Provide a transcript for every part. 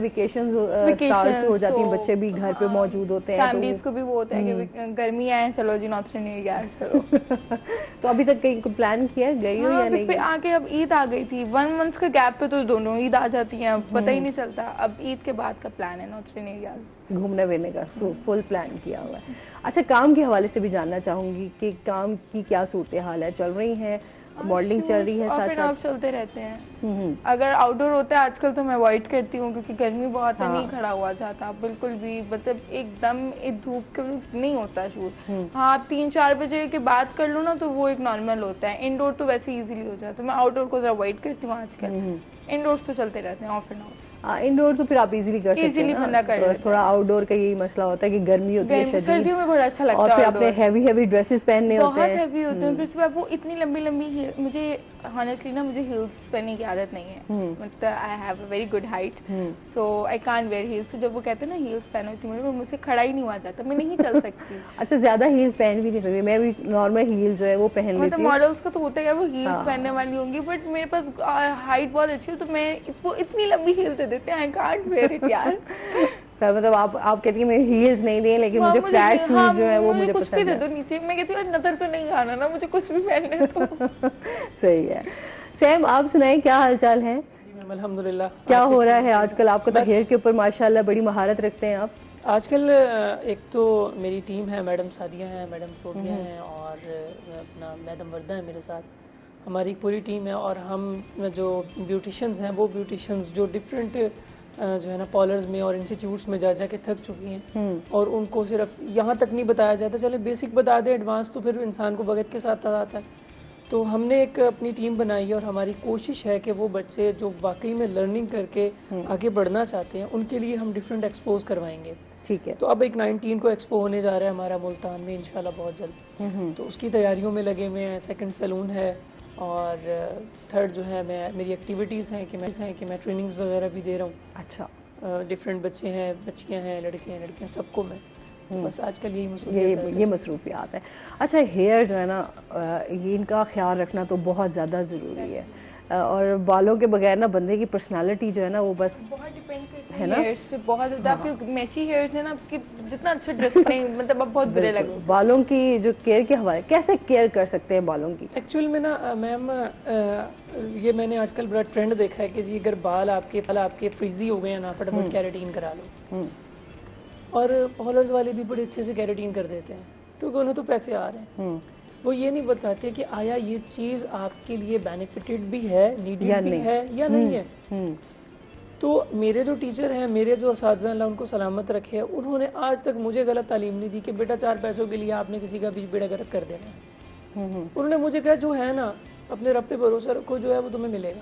Vacation start ہو جاتی ہیں, بچے بھی گھر پہ موجود ہوتے ہیں, فیملیز کو بھی وہ ہوتا ہے کہ گرمی آئے چلو جی نارتھ نیو ایئر چلو. تو ابھی تک کہیں پلان کیا گئی ہو یا نہیں؟ پھر آگے اب عید آ گئی تھی, 1 month کے گیپ پہ تو دونوں عید آ جاتی ہیں, اب پتہ ہی نہیں چلتا. اب عید کے بعد کا پلان ہے نارتھ نیو ایئر گھومنے پھرنے کا, فل پلان کیا ہوا ہے. اچھا, کام کے حوالے سے بھی جاننا چاہوں گی کہ کام کی کیا صورتحال ہے, چل رہی ہے ماڈلنگ چل رہی ہے ساتھ ساتھ؟ چلتے رہتے ہیں. اگر آؤٹ ڈور ہوتا ہے آج کل تو میں اوائڈ کرتی ہوں کیونکہ گرمی بہت ہے, نہیں کھڑا ہوا جاتا بالکل بھی, مطلب ایک دم دھوپ نہیں ہوتا شوٹ. ہاں 3-4 بجے کے بعد کر لوں نا تو وہ ایک نارمل ہوتا ہے. انڈور تو ویسے ایزیلی ہو جاتا ہے, میں آؤٹ ڈور کو اوائڈ کرتی ہوں آج کل. انڈورس تو چلتے رہتے ہیں آف اینڈ آؤٹ. انڈور تو پھر آپ ایزیلی کر سکتے ہیں, تھوڑا آؤٹ ڈور کا یہی مسئلہ ہوتا ہے کہ گرمی ہوتی ہے شدید, سردیوں میں بڑا اچھا لگتا ہے, اور پھر اپنے ہیوی ڈریسز پہننے ہوتے ہیں, بہت ہیوی ہوتے ہیں. پھر وہ اتنی لمبی مجھے ہانیسٹلی نا مجھے ہیلس پہننے کی عادت نہیں ہے, مطلب I have a very good height, so I can't wear heels. تو جب وہ کہتے ہیں نا ہیلس پہنو تھی مجھ سے کھڑا ہی نہیں ہوا جاتا, میں نہیں چل سکتی. اچھا, زیادہ ہیلس پہن بھی نہیں سکتی, میں بھی نارمل ہیل جو ہے وہ پہن لیتی ہوں. ماڈلس کا تو ہوتا ہے وہ ہیلس پہننے والی ہوں گی, بٹ میرے پاس ہائٹ بہت اچھی ہے تو میں وہ اتنی لمبی ہیل دے دیتے ہیں, آئی کانٹ ویئر اٹ یار. مطلب آپ کہتی ہیں میں ہیلز نہیں دیں لیکن مجھے فلیٹ شوز جو ہے وہ مجھے کچھ بھی دے دو نیچے, میں کہتی ہوں نظر تو نہیں آنا نا, مجھے کچھ بھی پہننے تو. صحیح ہے. سیم آپ سنائیں کیا حال چال ہے؟ الحمدللہ. کیا ہو رہا ہے آج کل؟ آپ کو تو ہیئر کے اوپر ماشاءاللہ بڑی مہارت رکھتے ہیں آپ. آج کل ایک تو میری ٹیم ہے, میڈم سعدیہ ہیں, میڈم صوفیہ ہیں, اور اپنا میڈم وردہ ہے میرے ساتھ. ہماری پوری ٹیم ہے, اور ہم جو بیوٹیشنز ہیں وہ بیوٹیشنز جو ڈفرینٹ جو ہے نا پارلرز میں اور انسٹیٹیوٹس میں جا کے تھک چکی ہیں, اور ان کو صرف یہاں تک نہیں بتایا جاتا, چلے بیسک بتا دیں, ایڈوانس تو پھر انسان کو بغت کے ساتھ آتا ہے. تو ہم نے ایک اپنی ٹیم بنائی ہے, اور ہماری کوشش ہے کہ وہ بچے جو واقعی میں لرننگ کر کے آگے بڑھنا چاہتے ہیں ان کے لیے ہم ڈفرینٹ ایکسپوز کروائیں گے. ٹھیک ہے. تو اب ایک 19 کو ایکسپو ہونے جا رہا ہے ہمارا ملتان میں انشاءاللہ بہت جلد, تو اس کی تیاریوں میں لگے ہوئے ہیں. 2nd سیلون ہے, اور 3rd جو ہے میری ایکٹیویٹیز ہیں کہ میں ٹریننگز وغیرہ بھی دے رہا ہوں. اچھا. ڈفرینٹ بچے ہیں, بچیاں ہیں, لڑکے ہیں, لڑکیاں, سب کو میں بس آج کل یہ مصروفیات ہے. اچھا, ہیئر جو ہے نا یہ ان کا خیال رکھنا تو بہت زیادہ ضروری ہے, اور بالوں کے بغیر نا بندے کی پرسنالٹی جو ہے نا وہ بس بہت ڈیپینڈ کرتی ہے ہیئرز پہ, بہت زیادہ. آپ کے میسی ہیئرز ہیں نا, آپ کے جتنا اچھا ڈریس نہیں, مطلب آپ بہت برے لگو. بالوں کی جو کیئر کے حوالے کیسے کیئر کر سکتے ہیں بالوں کی؟ ایکچوئل میں نا میم یہ میں نے آج کل بڑا ٹرینڈ دیکھا ہے کہ جی اگر بال آپ کے فریزی ہو گئے ہیں نا, فٹافٹ کیراٹین کرا لو. اور پارلرز والے بھی بڑے اچھے سے کیراٹین کر دیتے ہیں کیونکہ انہیں تو پیسے آ رہے ہیں. وہ یہ نہیں بتاتے کہ آیا یہ چیز آپ کے لیے بینیفٹڈ بھی ہے, نیڈیڈ بھی ہے یا نہیں ہے. تو میرے جو ٹیچر ہیں, میرے جو اساتذہ اللہ ان کو سلامت رکھے, انہوں نے آج تک مجھے غلط تعلیم نہیں دی کہ بیٹا 4 پیسوں کے لیے آپ نے کسی کا بھی بیڑا غرق کر دینا ہے. انہوں نے مجھے کہا جو ہے نا اپنے رب پہ بھروسہ رکھو, جو ہے وہ تمہیں ملے گا,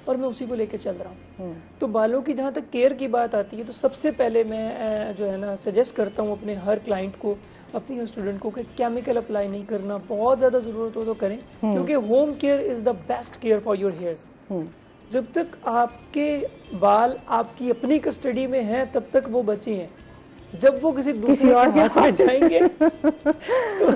اور میں اسی کو لے کے چل رہا ہوں. تو بالوں کی جہاں تک کیئر کی بات آتی ہے تو سب سے پہلے میں جو ہے نا سجیسٹ کرتا ہوں اپنے ہر کلائنٹ کو, اپنی اسٹوڈنٹ کو, کہ کیمیکل اپلائی نہیں کرنا. بہت زیادہ ضرورت ہو تو کریں, کیونکہ home care is the best care for your hears. جب تک آپ کے بال آپ کی اپنی کسٹڈی میں ہیں تب تک وہ بچے ہیں, جب وہ کسی دوسرے اور ہاتھ میں جائیں گے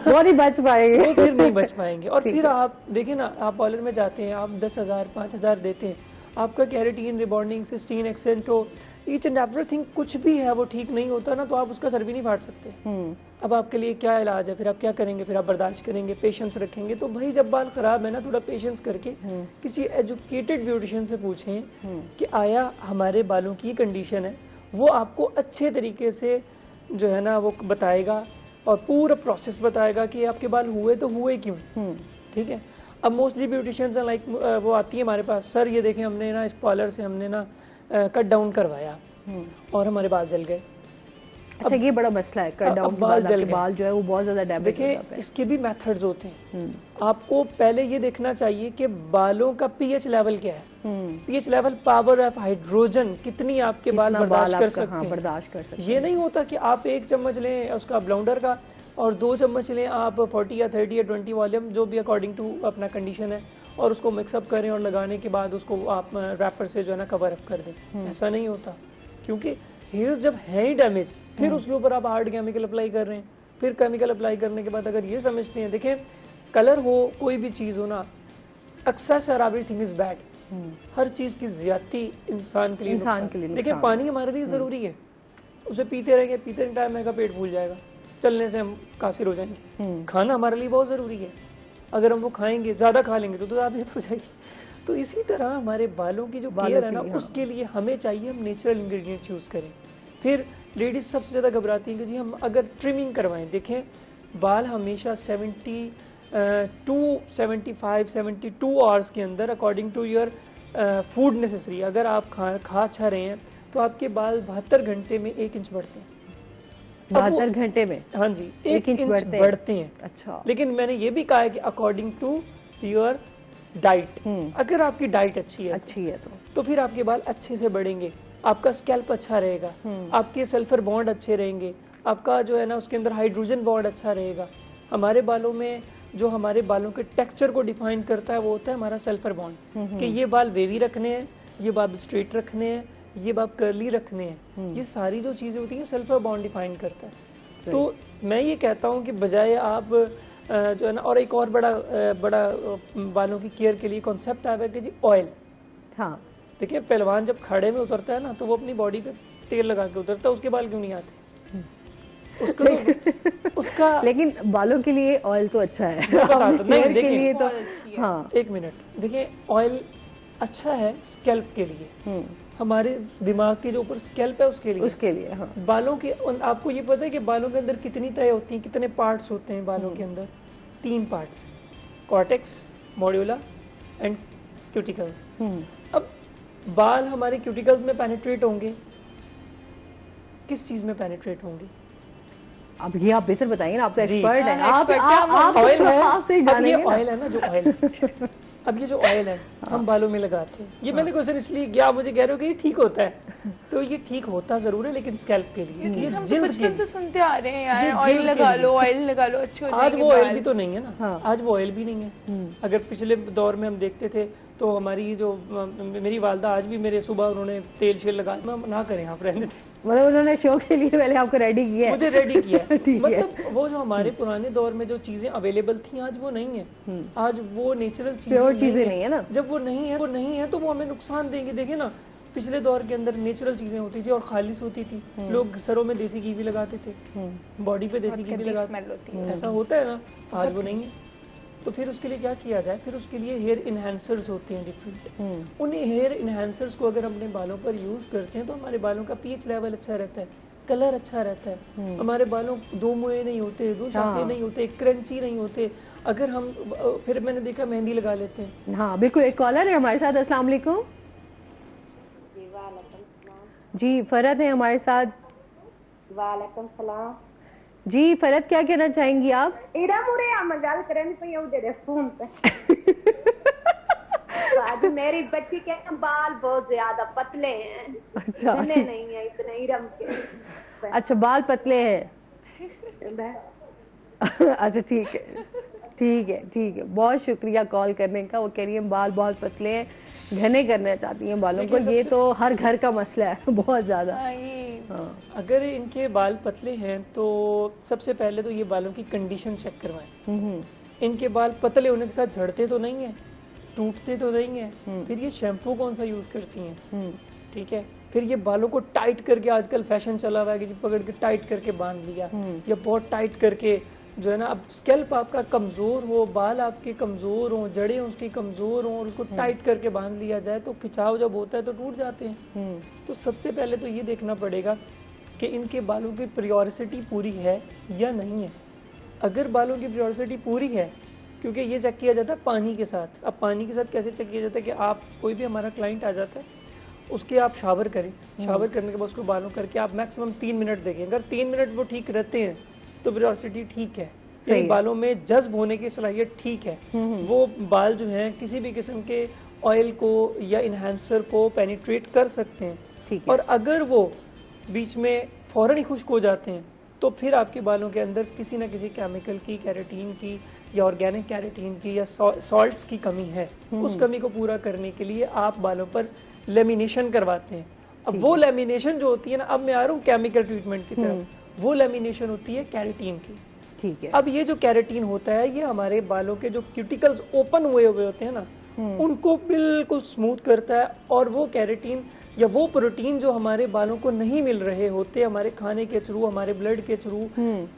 وہ نہیں بچ پائیں گے, وہ پھر نہیں بچ پائیں گے. اور پھر آپ دیکھیں نا, آپ پارلر میں جاتے ہیں, آپ 10,000 5,000 دیتے ہیں, آپ کا کیراٹین, ریبانڈنگ, سسٹین, ایکسینٹو, ایچ اینڈ ایوری تھنگ کچھ بھی ہے وہ ٹھیک نہیں ہوتا نا, تو آپ اس کا سر بھی نہیں پھاڑ سکتے. اب آپ کے لیے کیا علاج ہے, پھر آپ کیا کریں گے, پھر آپ برداشت کریں گے, پیشنس رکھیں گے. تو بھائی جب بال خراب ہے نا, تھوڑا پیشنس کر کے کسی ایجوکیٹڈ بیوٹیشین سے پوچھیں کہ آیا ہمارے بالوں کی کنڈیشن ہے, وہ آپ کو اچھے طریقے سے جو ہے نا وہ بتائے گا, اور پورا پروسیس بتائے گا کہ آپ کے بال ہوئے تو ہوئے کیوں. ٹھیک ہے. اب موسٹلی بیوٹیشینز لائک وہ آتی ہے ہمارے پاس, سر یہ دیکھیں ہم نے نا اس پارلر سے ہم نے نا کٹ ڈاؤن کروایا اور ہمارے بال جل گئے. اچھا, یہ بڑا مسئلہ ہے, کٹ ڈاؤن بال جل گئے, بال جو ہے وہ بہت زیادہ ڈیمیج ہو جاتے ہیں. اس کے بھی میتھڈز ہوتے ہیں. آپ کو پہلے یہ دیکھنا چاہیے کہ بالوں کا پی ایچ لیول کیا ہے. P H level, power of hydrogen, کتنی آپ کے بال برداشت کر سکتے ہیں. یہ نہیں ہوتا کہ آپ 1 چمچ لیں اس کا بلاؤنڈر کا, اور 2 چمچ لیں آپ 40 یا 30 یا 20 والیوم, جو بھی اکارڈنگ ٹو اپنا کنڈیشن ہے, اور اس کو مکس اپ کریں, اور لگانے کے بعد اس کو آپ ریپر سے جو ہے نا کور اپ کر دیں. ایسا نہیں ہوتا, کیونکہ ہیئرز جب ہیں ہی ڈیمیج, پھر اس کے اوپر آپ ہارڈ کیمیکل اپلائی کر رہے ہیں. پھر کیمیکل اپلائی کرنے کے بعد اگر یہ سمجھتے ہیں, دیکھیں کلر ہو, کوئی بھی چیز ہو نا, ایکسیس اور ایوری تھنگ از بیڈ. ہر چیز کی زیادتی انسان کے لیے دیکھیں پانی ہمارے لیے ضروری ہے, اسے پیتے رہیں گے, پیتے ٹائم میں کا پیٹ پھول جائے گا, چلنے سے ہم قاصر ہو جائیں گے. کھانا ہمارے لیے بہت ضروری ہے, اگر ہم وہ کھائیں گے, زیادہ کھا لیں گے تو ذابیت ہو جائے گی. تو اسی طرح ہمارے بالوں کی جو کیئر ہے نا, اس کے لیے ہمیں چاہیے ہم نیچرل انگریڈینٹس یوز کریں. پھر لیڈیز سب سے زیادہ گھبراتی ہیں کہ جی ہم اگر ٹریمنگ کروائیں, دیکھیں بال ہمیشہ 72 آورس کے اندر according to your food necessary, اگر آپ کھا چھا رہے ہیں تو آپ کے بال 72 گھنٹے میں 1 انچ بڑھتے ہیں. 72 گھنٹے میں؟ ہاں جی, 1 انچ بڑھتے ہیں. اچھا, لیکن میں نے یہ بھی کہا ہے کہ اکارڈنگ ٹو یور ڈائٹ, اگر آپ کی ڈائٹ اچھی ہے تو پھر آپ کے بال اچھے سے بڑھیں گے, آپ کا اسکیلپ اچھا رہے گا, آپ کے سلفر بانڈ اچھے رہیں گے, آپ کا جو ہے نا اس کے اندر ہائیڈروجن بانڈ اچھا رہے گا. ہمارے بالوں میں جو ہمارے بالوں کے ٹیکسچر کو ڈیفائن کرتا ہے وہ ہوتا ہے ہمارا سلفر بانڈ, کہ یہ بال ویوی رکھنے ہیں, یہ بال اسٹریٹ رکھنے ہیں, یہ بال کرلی رکھنے ہیں. یہ ساری جو چیزیں ہوتی ہیں سلفر بانڈ ڈیفائن کرتا ہے. تو میں یہ کہتا ہوں کہ بجائے آپ جو ہے نا, اور ایک اور بڑا بالوں کی کیئر کے لیے کانسیپٹ آیا ہے کہ جی آئل. ہاں دیکھیں پہلوان جب کھاڑے میں اترتا ہے نا تو وہ اپنی باڈی پہ تیل لگا کے اترتا ہے, اس کے بال کیوں نہیں آتے اس کا لیکن بالوں کے لیے آئل تو اچھا ہے. نہیں دیکھیں تو ہاں, ایک منٹ دیکھیں, آئل اچھا ہے اسکیلپ کے لیے, ہمارے دماغ کے جو اوپر اسکیلپ ہے اس کے لیے. بالوں کے آپ کو یہ پتا ہے کہ بالوں کے اندر کتنی تہیں ہوتی ہیں, کتنے پارٹس ہوتے ہیں بالوں کے اندر؟ 3 پارٹس, کارٹیکس, موڈیولا اینڈ کیوٹیکلز. اب بال ہمارے کیوٹیکلز میں پینیٹریٹ ہوں گے, کس چیز میں پینیٹریٹ ہوں گے؟ اب یہ آپ بہتر بتائیں گے نا, آپ تو ایکسپرٹ ہیں. آئل ہے, یہ آئل ہے نا جو آئل, اب یہ جو آئل ہے ہم بالوں میں لگاتے ہیں, یہ میں نے کوشچن اس لیے کیا, مجھے کہہ رہے ہو کہ یہ ٹھیک ہوتا ہے, تو یہ ٹھیک ہوتا ضرور ہے لیکن اسکیلپ کے لیے. ہم بچپن سے سنتے آ رہے ہیں یار, آئل لگا لو, آئل لگا لو, اچھے ہو جائیں گے. آج وہ آئل بھی تو نہیں ہے نا, آج وہ آئل بھی نہیں ہے. اگر پچھلے دور میں ہم دیکھتے تھے تو ہماری جو میری والدہ آج بھی میرے صبح انہوں نے تیل شیل لگا, نہ کریں آپ رہنے دیں, مطلب انہوں نے شوق کے لیے پہلے آپ کو ریڈی کیا ہے, مجھے ریڈی کیا. مطلب وہ جو ہمارے پرانے دور میں جو چیزیں اویلیبل تھیں آج وہ نہیں ہیں, آج وہ نیچرل چیزیں نہیں ہے نا. جب وہ نہیں ہے تو وہ ہمیں نقصان دیں گے. دیکھیں نا پچھلے دور کے اندر نیچرل چیزیں ہوتی تھی اور خالص ہوتی تھی, لوگ سروں میں دیسی گھی بھی لگاتے تھے, باڈی پہ دیسی گھی بھی لگاتے تھے, ایسا ہوتا ہے نا, آج وہ نہیں ہے. تو پھر اس کے لیے کیا کیا جائے؟ پھر اس کے لیے ہیئر انہینسرز ہوتے ہیں ڈفرینٹ. انہیں ہیئر انہینسرز کو اگر ہم اپنے بالوں پر یوز کرتے ہیں تو ہمارے بالوں کا پی ایچ لیول اچھا رہتا ہے, کلر اچھا رہتا ہے, ہمارے بالوں 2 موئے نہیں ہوتے, 2 شاخیں نہیں ہوتے, کرنچی نہیں ہوتے. اگر ہم پھر میں نے دیکھا مہندی لگا لیتے ہیں. ہاں بالکل. ایک کالر ہے ہمارے ساتھ. السلام علیکم. جی فرحت ہے ہمارے ساتھ. وعلیکم السلام. جی فرحت کیا کہنا چاہیں گی آپ؟ گل کرنی پی فون پہ. آج میری بچی کے بال بہت زیادہ پتلے ہیں. اچھا نہیں ہے اتنے ارم کے. اچھا بال پتلے ہیں. اچھا ٹھیک ہے, بہت شکریہ کال کرنے کا. وہ کہہ رہی ہیں بال بہت پتلے ہیں, گھنے کرنا چاہتی ہیں بالوں کو. یہ تو ہر گھر کا مسئلہ ہے بہت زیادہ. اگر ان کے بال پتلے ہیں تو سب سے پہلے تو یہ بالوں کی کنڈیشن چیک کروائیں. ان کے بال پتلے ہونے کے ساتھ جھڑتے تو نہیں ہیں, ٹوٹتے تو نہیں ہیں. پھر یہ شیمپو کون سا یوز کرتی ہیں, ٹھیک ہے. پھر یہ بالوں کو ٹائٹ کر کے, آج کل فیشن چلا ہوا ہے کہ پکڑ کے ٹائٹ کر کے باندھ لیا, یا بہت ٹائٹ کر کے جو ہے نا. اب اسکیلپ آپ کا کمزور ہو, بال آپ کے کمزور ہوں, جڑیں اس کی کمزور ہوں, اور اس کو ٹائٹ کر کے باندھ لیا جائے تو کھچاؤ جب ہوتا ہے تو ٹوٹ جاتے ہیں. تو سب سے پہلے تو یہ دیکھنا پڑے گا کہ ان کے بالوں کی پریورسٹی پوری ہے یا نہیں ہے. اگر بالوں کی پریورسٹی پوری ہے, کیونکہ یہ چیک کیا جاتا ہے پانی کے ساتھ. اب پانی کے ساتھ کیسے چیک کیا جاتا ہے کہ آپ کوئی بھی ہمارا کلائنٹ آ جاتا ہے, اس کے آپ شاور کریں, شاور کرنے کے بعد اس کو بالوں کر کے آپ میکسیمم 3 منٹ دیکھیں. اگر 3 منٹ وہ ٹھیک رہتے ہیں تو پریورسٹی ٹھیک ہے, یعنی بالوں میں جذب ہونے کی صلاحیت ٹھیک ہے. وہ بال جو ہیں کسی بھی قسم کے آئل کو یا انہینسر کو پینیٹریٹ کر سکتے ہیں. اور اگر وہ بیچ میں فوراً ہی خشک ہو جاتے ہیں تو پھر آپ کے بالوں کے اندر کسی نہ کسی کیمیکل کی, کیراٹین کی یا آرگینک کیراٹین کی یا سالٹس کی کمی ہے. اس کمی کو پورا کرنے کے لیے آپ بالوں پر لیمینیشن کرواتے ہیں. اب وہ لیمینیشن جو ہوتی ہے نا, اب میں آ رہا ہوں کیمیکل ٹریٹمنٹ کی طرف, وہ لیمینیشن ہوتی ہے کیراٹین کی. ٹھیک ہے. اب یہ جو کیراٹین ہوتا ہے یہ ہمارے بالوں کے جو کیوٹیکلز اوپن ہوئے ہوتے ہیں نا, ان کو بالکل اسموتھ کرتا ہے، اور وہ کیراٹین یا وہ پروٹین جو ہمارے بالوں کو نہیں مل رہے ہوتے ہمارے کھانے کے تھرو، ہمارے بلڈ کے تھرو،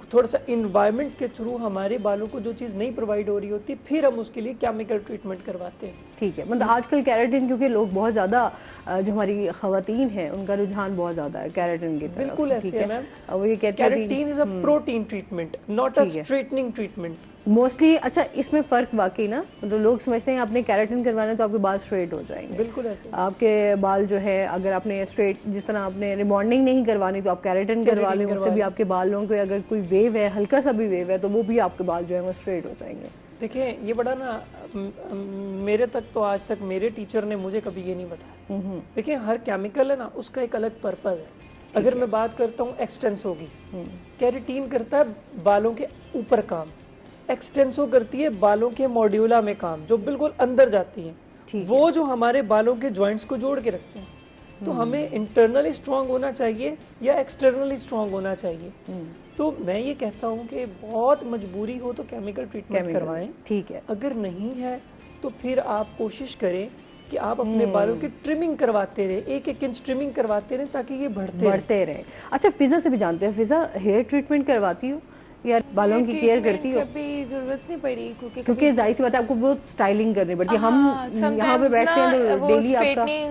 تھوڑا سا انوائرمنٹ کے تھرو ہمارے بالوں کو جو چیز نہیں پرووائڈ ہو رہی ہوتی، پھر ہم اس کے لیے کیمیکل ٹریٹمنٹ کرواتے ہیں. ٹھیک ہے، مطلب آج کل کیراٹین کیونکہ لوگ بہت زیادہ جو ہماری خواتین ہیں ان کا رجحان بہت زیادہ ہے کیراٹین کی طرف. بالکل ایسے ہے میم. وہ یہ کہتے ہیں keratin is a protein treatment, not a straightening treatment. Mostly. اچھا، اس میں فرق واقعی نا، مطلب لوگ سمجھتے ہیں آپ نے کیراٹین کروانا تو آپ کے بال اسٹریٹ ہو جائیں گے. بالکل ایسے. آپ کے بال جو ہے اگر آپ نے اسٹریٹ، جس طرح آپ نے ریبانڈنگ نہیں کروانی تو آپ کیراٹین کروا لیں، اس سے بھی آپ کے بالوں کے اگر کوئی ویو ہے، ہلکا سا بھی ویو ہے، تو وہ بھی آپ کے بال جو ہے وہ اسٹریٹ ہو جائیں گے. دیکھیں یہ بڑا نا، میرے تک تو آج تک میرے ٹیچر نے مجھے کبھی یہ نہیں بتایا. دیکھیں ہر کیمیکل ہے نا، اس کا ایک الگ پرپز ہے. اگر میں بات کرتا ہوں ایکسٹینسو کی، کیراٹین کرتا ہے بالوں کے اوپر کام، ایکسٹینسو کرتی ہے بالوں کے موڈیولا میں کام، جو بالکل اندر جاتی ہیں، وہ جو ہمارے بالوں کے جوائنٹس کو جوڑ کے رکھتے ہیں. تو ہمیں انٹرنلی اسٹرانگ ہونا چاہیے یا ایکسٹرنلی اسٹرانگ ہونا چاہیے. تو میں یہ کہتا ہوں کہ بہت مجبوری ہو تو کیمیکل ٹریٹمنٹ کروائیں. ٹھیک ہے. اگر نہیں ہے تو پھر آپ کوشش کریں کہ آپ اپنے بالوں کی ٹرمنگ کرواتے رہے، 1-1 انچ ٹرمنگ کرواتے رہے تاکہ یہ بڑھتے رہے. اچھا، فضا سے بھی جانتے ہیں، فضا ہیئر ٹریٹمنٹ کرواتی ہو یا بالوں کی کیئر کرتی ہو؟ کبھی ضرورت نہیں پڑی کیونکہ ظاہر سی بات ہے آپ کو بہت اسٹائلنگ کرنی پڑتی ہے. ہم یہاں پہ بیٹھتے ہیں تو ڈیلی آپ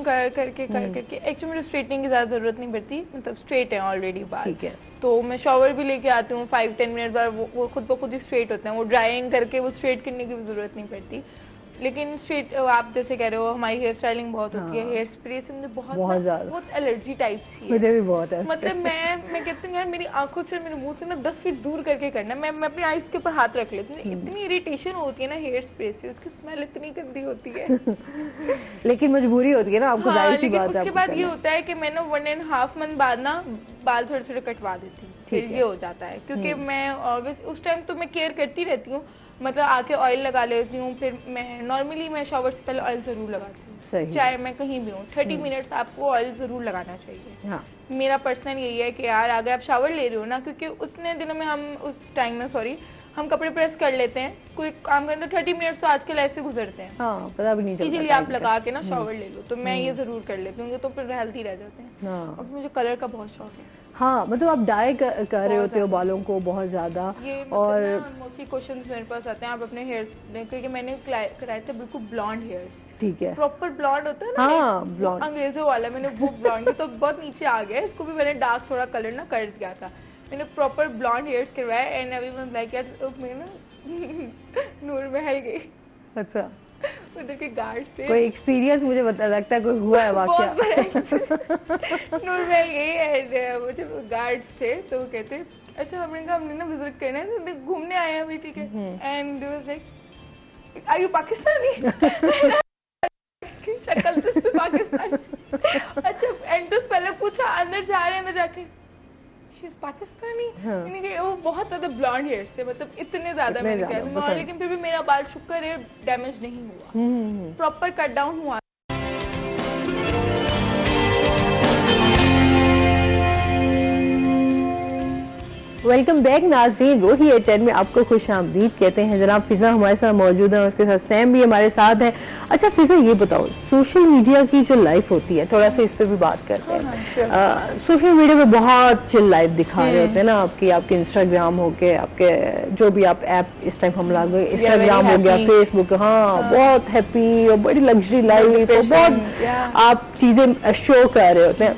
کا کر کے ایکچولی مجھے اسٹریٹنگ کی زیادہ ضرورت نہیں پڑتی، مطلب اسٹریٹ ہے آلریڈی بال. ٹھیک ہے. تو میں شاور بھی لے کے آتی ہوں 5-10 منٹ بعد، وہ خود بخود ہی اسٹریٹ ہوتے ہیں. وہ ڈرائنگ کر کے وہ اسٹریٹ کرنے کی بھی ضرورت نہیں پڑتی. لیکن اسٹریٹ آپ جیسے کہہ رہے ہو، ہماری ہیئر اسٹائلنگ بہت ہوتی ہے، ہیئر اسپرے سے مجھے بہت الرجی ٹائپ سی ہے. مجھے بھی بہت ہے. مطلب میں کہتی ہوں یار میری آنکھوں سے میرے منہ سے نا 10 فٹ دور کر کے کرنا. میں اپنی آئیز کے اوپر ہاتھ رکھ لیتی ہوں. اتنی اریٹیشن ہوتی ہے نا ہیئر اسپرے سے، اس کی اسمیل اتنی گندی ہوتی ہے. لیکن مجبوری ہوتی ہے نا آپ کو، ظاہر سی بات ہے. اس کے بعد یہ ہوتا ہے کہ میں نا 1.5 منتھ بعد نا بال تھوڑے تھوڑے کٹوا دیتی ہوں. پھر یہ ہو جاتا ہے کیونکہ میں آلویز اس ٹائم تو میں کیئر کرتی رہتی ہوں. مطلب آ کے آئل لگا لیتی ہوں. پھر میں نارملی میں شاور سے پہلے آئل ضرور لگاتی ہوں، چاہے میں کہیں بھی ہوں. 30 منٹس آپ کو آئل ضرور لگانا چاہیے. میرا پرسنل یہی ہے کہ یار اگر آپ شاور لے رہے ہو نا، کیونکہ اس نے دنوں میں اس ٹائم میں ہم کپڑے پریس کر لیتے ہیں، کوئی کام کرنے تو 30 منٹس تو آج کل ایسے گزرتے ہیں. پتا بھی نہیں چلتا. اسی لیے آپ لگا کے نا شاور لے لو. تو میں یہ ضرور کر لیتی ہوں تو پھر ہیلتھی رہ جاتے ہیں. اور مجھے کلر کا بہت شوق ہے. ہاں، مطلب آپ ڈائی کر رہے ہوتے ہو بالوں کو بہت زیادہ. اور موسٹلی کوشچنز میرے پاس آتے ہیں آپ اپنے ہیئر، کیونکہ میں نے کرائے تھے بالکل بلانڈ ہیئر. ٹھیک ہے. پراپر بلانڈ ہوتا ہے نا، انگریزوں والا. میں نے وہ بلانڈ تو بہت نیچے آ گیا، اس کو بھی میں نے ڈارک تھوڑا کلر نا کر دیا تھا. میں نے پراپر بلانڈ ہیئرس کروایا اینڈ ایوری ون لائک میں نا نور محل گئی. اچھا. ادھر کے گارڈ سے کوئی ایکسپیرینس مجھے لگتا ہے کوئی ہوا ہے واقعہ. نور محل گئی اینڈ مجھے گارڈس تھے تو وہ کہتے اچھا ہم نے نا وزٹ کرنا ہے، گھومنے آئے ہیں ابھی. ٹھیک ہے. And like are you Pakistani? شکل سے پاکستانی. اچھا اینڈ پہلے پوچھا اندر جا رہے ہیں، اندر جا کے پاکستانی. یعنی کہ وہ بہت زیادہ بلانڈ ہیئر سے، مطلب اتنے زیادہ میں نے کیا، لیکن پھر بھی میرا بال شکر ہے ڈیمیج نہیں ہوا، پراپر کٹ ڈاؤن ہوا. ویلکم بیک ناظرین، روہی A10 میں آپ کو خوش آمدید کہتے ہیں. جناب فضا ہمارے ساتھ موجود ہیں، اس کے ساتھ سیم بھی ہمارے ساتھ ہے. اچھا فضا یہ بتاؤ، سوشل میڈیا کی جو لائف ہوتی ہے، تھوڑا سا اس پہ بھی بات کرتے ہیں. سوشل میڈیا پہ بہت چل لائف دکھا رہے ہوتے ہیں نا آپ کے انسٹاگرام ہو کے، آپ کے جو بھی آپ ایپ اس ٹائم ہم لاگ گئے، انسٹاگرام ہو گیا، فیس بک. ہاں بہت ہیپی اور بڑی لگژری لائف اور بہت آپ چیزیں شو کر رہے ہوتے ہیں.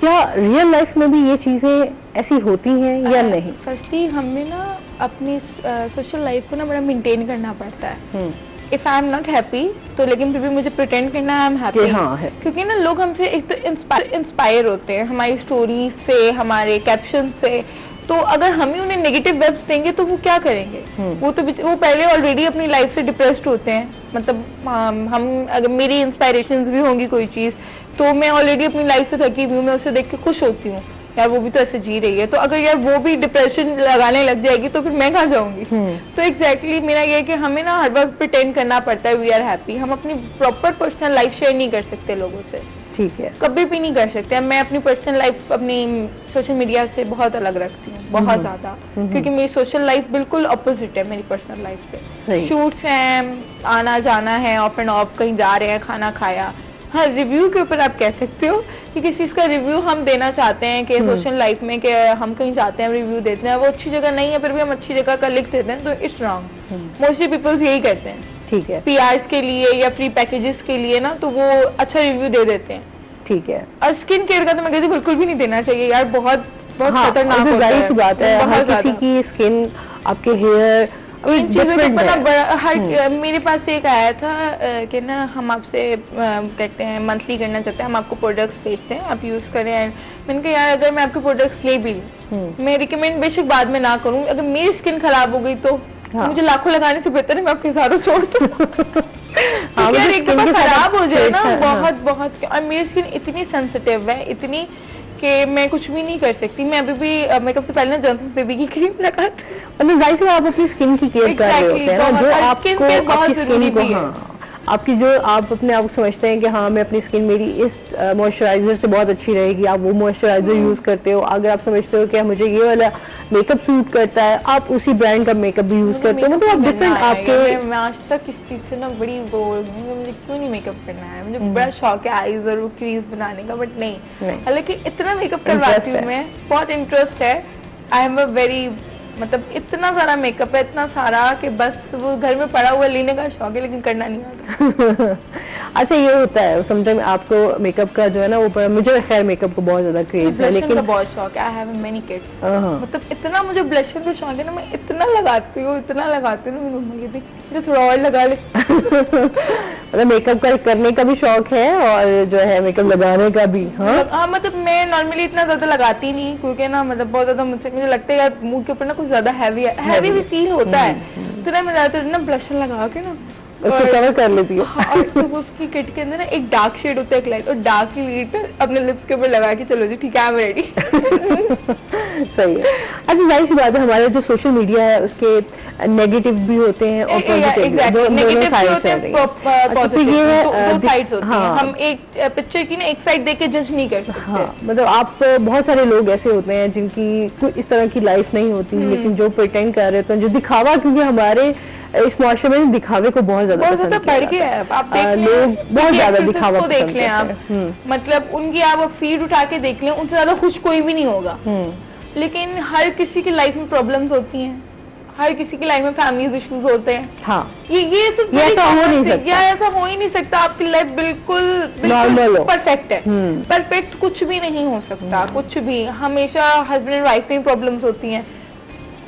کیا ریئل لائف میں بھی یہ چیزیں ایسی ہوتی ہیں یا نہیں؟ فرسٹلی ہمیں نا اپنی سوشل لائف کو نا بڑا مینٹین کرنا پڑتا ہے. If I am not happy تو لیکن پھر بھی مجھے پریٹینڈ کرنا ہے آئی ایم ہیپی. ہاں ہے، کیونکہ نا لوگ ہم سے ایک تو انسپائر ہوتے ہیں ہماری اسٹوریز سے، ہمارے کیپشن سے. تو اگر ہم ہی انہیں نیگیٹو ویبس دیں گے تو وہ کیا کریں گے؟ وہ پہلے آلریڈی اپنی لائف سے ڈپریسڈ ہوتے ہیں. مطلب ہم اگر میری انسپائریشنز بھی ہوں گی کوئی چیز تو میں آلریڈی اپنی لائف سے تھکی ہوئی ہوں، میں اسے دیکھ کے خوش ہوتی ہوں یار وہ بھی تو ایسے جی رہی ہے. تو اگر یار وہ بھی ڈپریشن لگانے لگ جائے گی تو پھر میں کہاں جاؤں گی؟ تو ایگزیکٹلی میرا یہ ہے کہ ہمیں نا ہر وقت پریٹینڈ کرنا پڑتا ہے وی آر ہیپی. ہم اپنی پراپر پرسنل لائف شیئر نہیں کر سکتے لوگوں سے. ٹھیک ہے. کبھی بھی نہیں کر سکتے. میں اپنی پرسنل لائف اپنی سوشل میڈیا سے بہت الگ رکھتی ہوں، بہت زیادہ، کیونکہ میری سوشل لائف بالکل اپوزٹ ہے میری پرسنل لائف سے. شوٹس ہیں, آنا جانا ہے, آف اینڈ آف کہیں جا رہے ہیں, کھانا کھایا. ہاں, ریویو کے اوپر آپ کہہ سکتے ہو کہ کسی چیز کا ریویو ہم دینا چاہتے ہیں کہ سوشل لائف میں کہ ہم کہیں جاتے ہیں ریویو دیتے ہیں, وہ اچھی جگہ نہیں ہے پھر بھی ہم اچھی جگہ کا لکھ دیتے ہیں, تو اٹس رانگ. موسٹلی پیپلز یہی کرتے ہیں. ٹھیک ہے, پی آرس کے لیے یا فری پیکیجز کے لیے نا, تو وہ اچھا ریویو دے دیتے ہیں. ٹھیک ہے. اور اسکن کیئر کا تو میں کہتی ہوں بالکل بھی نہیں دینا چاہیے یار, بہت خطرناک بات ہے. ہر کسی کی اسکن, آپ کے ہیئر, ان چیزوں کے اوپر میرے پاس ایک آیا تھا کہ نا ہم آپ سے کہتے ہیں منتھلی کرنا چاہتے ہیں, ہم آپ کو پروڈکٹس بھیجتے ہیں, آپ یوز کریں. میں نے کہا یار اگر میں آپ کے پروڈکٹس لے بھی لوں, میں ریکمینڈ بے شک بعد میں نہ کروں, اگر میری اسکن خراب ہو گئی تو مجھے لاکھوں لگانے سے بہتر ہے میں اپنے ساتھ چھوڑ دوں. ایک دفعہ خراب ہو جائے نا بہت بہت, اور میری اسکن اتنی سینسیٹیو ہے, اتنی کہ میں کچھ بھی نہیں کر سکتی. میں ابھی بھی میک اپ سے پہلے جانسنس بیبی کی کریم لگاتی ہوں. ظاہر سے آپ اپنی اسکن کی کیئر کر رہے ہوتے ہیں نا, جو آپ کو بہت ضروری بھی ہے. آپ کی جو آپ اپنے آپ کو سمجھتے ہیں کہ ہاں میں اپنی اسکن میری اس موئسچرائزر سے بہت اچھی رہے گی, آپ وہ موئسچرائزر یوز کرتے ہو. اگر آپ سمجھتے ہو کہ مجھے یہ والا میک اپ سوٹ کرتا ہے, آپ اسی برانڈ کا میک اپ بھی یوز کرتے ہو. مطلب آپ ڈفرنٹ آپ کے. میں آج تک اس چیز سے نا بڑی وہ مجھے کیوں نہیں میک اپ کرنا ہے, مجھے بڑا شوق ہے آئیز اور کریز بنانے کا, بٹ نہیں. حالانکہ اتنا میک اپ کرواتی ہوں میں, بہت انٹرسٹ ہے. آئی ایم اے ویری مطلب اتنا سارا میک اپ ہے, اتنا سارا کہ بس وہ گھر میں پڑا ہوا لینے کا شوق ہے لیکن کرنا نہیں آتا. اچھا یہ ہوتا ہے سم ٹائم آپ کو میک اپ کا جو ہے نا وہ, مجھے خیر میک اپ کا بہت زیادہ کریز ہے لیکن بہت شوق ہے. آئی ہیو مینی کڈس, مطلب اتنا مجھے بلشر کا شوق ہے نا, میں اتنا لگاتی ہوں میری مما کہتی مجھے تھوڑا اور لگا لے. مطلب میک اپ کرنے کا بھی شوق ہے اور جو ہے میک اپ لگانے کا بھی. ہاں مطلب میں نارملی اتنا زیادہ لگاتی نہیں کیونکہ نا مطلب بہت زیادہ مجھے لگتا ہے یار منہ کے اوپر نا کچھ زیادہ ہیوی بھی فیل ہوتا ہے, تو نا میں زیادہ تر نا بلشر لگا کے نا اس کو کور کر لیتی ہوں. اور اس کی کٹ کے اندر نا ایک ڈارک شیڈ ہوتا ہے, ایک لائٹ, اور ڈارک کی لیڈ اپنے لپس کے اوپر لگا کے چلو جی ٹھیک ہے آئی ایم ریڈی. صحیح ہے. اچھا ظاہر سی بات ہے ہمارا جو سوشل میڈیا ہے اس کے نیگیٹو بھی ہوتے ہیں اور ہم ایک پکچر کی نا ایک سائڈ دیکھ کے جج نہیں کر سکتے. ہاں مطلب آپ بہت سارے لوگ ایسے ہوتے ہیں جن کی کوئی اس طرح کی لائف نہیں ہوتی, لیکن جو پریٹینڈ کر رہے ہوتے ہیں, جو دکھاوا, کیونکہ ہمارے اس معاشرے میں دکھاوے کو بہت زیادہ بڑھ گیا ہے. آپ لوگ بہت زیادہ دکھاوا دیکھ لیں آپ, مطلب ان کی آپ فیڈ اٹھا کے دیکھ لیں, ان سے زیادہ خوش کوئی بھی نہیں ہوگا. لیکن ہر کسی کی لائف میں پرابلمز ہوتی ہیں, ہر کسی کی لائف میں فیملیز ایشوز ہوتے ہیں. ہاں یہ ایسا ہو ہی نہیں سکتا. آپ کی لائف بالکل پرفیکٹ ہے, پرفیکٹ کچھ بھی نہیں ہو سکتا, کچھ بھی. ہمیشہ ہسبینڈ اینڈ وائف میں پرابلمز ہوتی ہیں,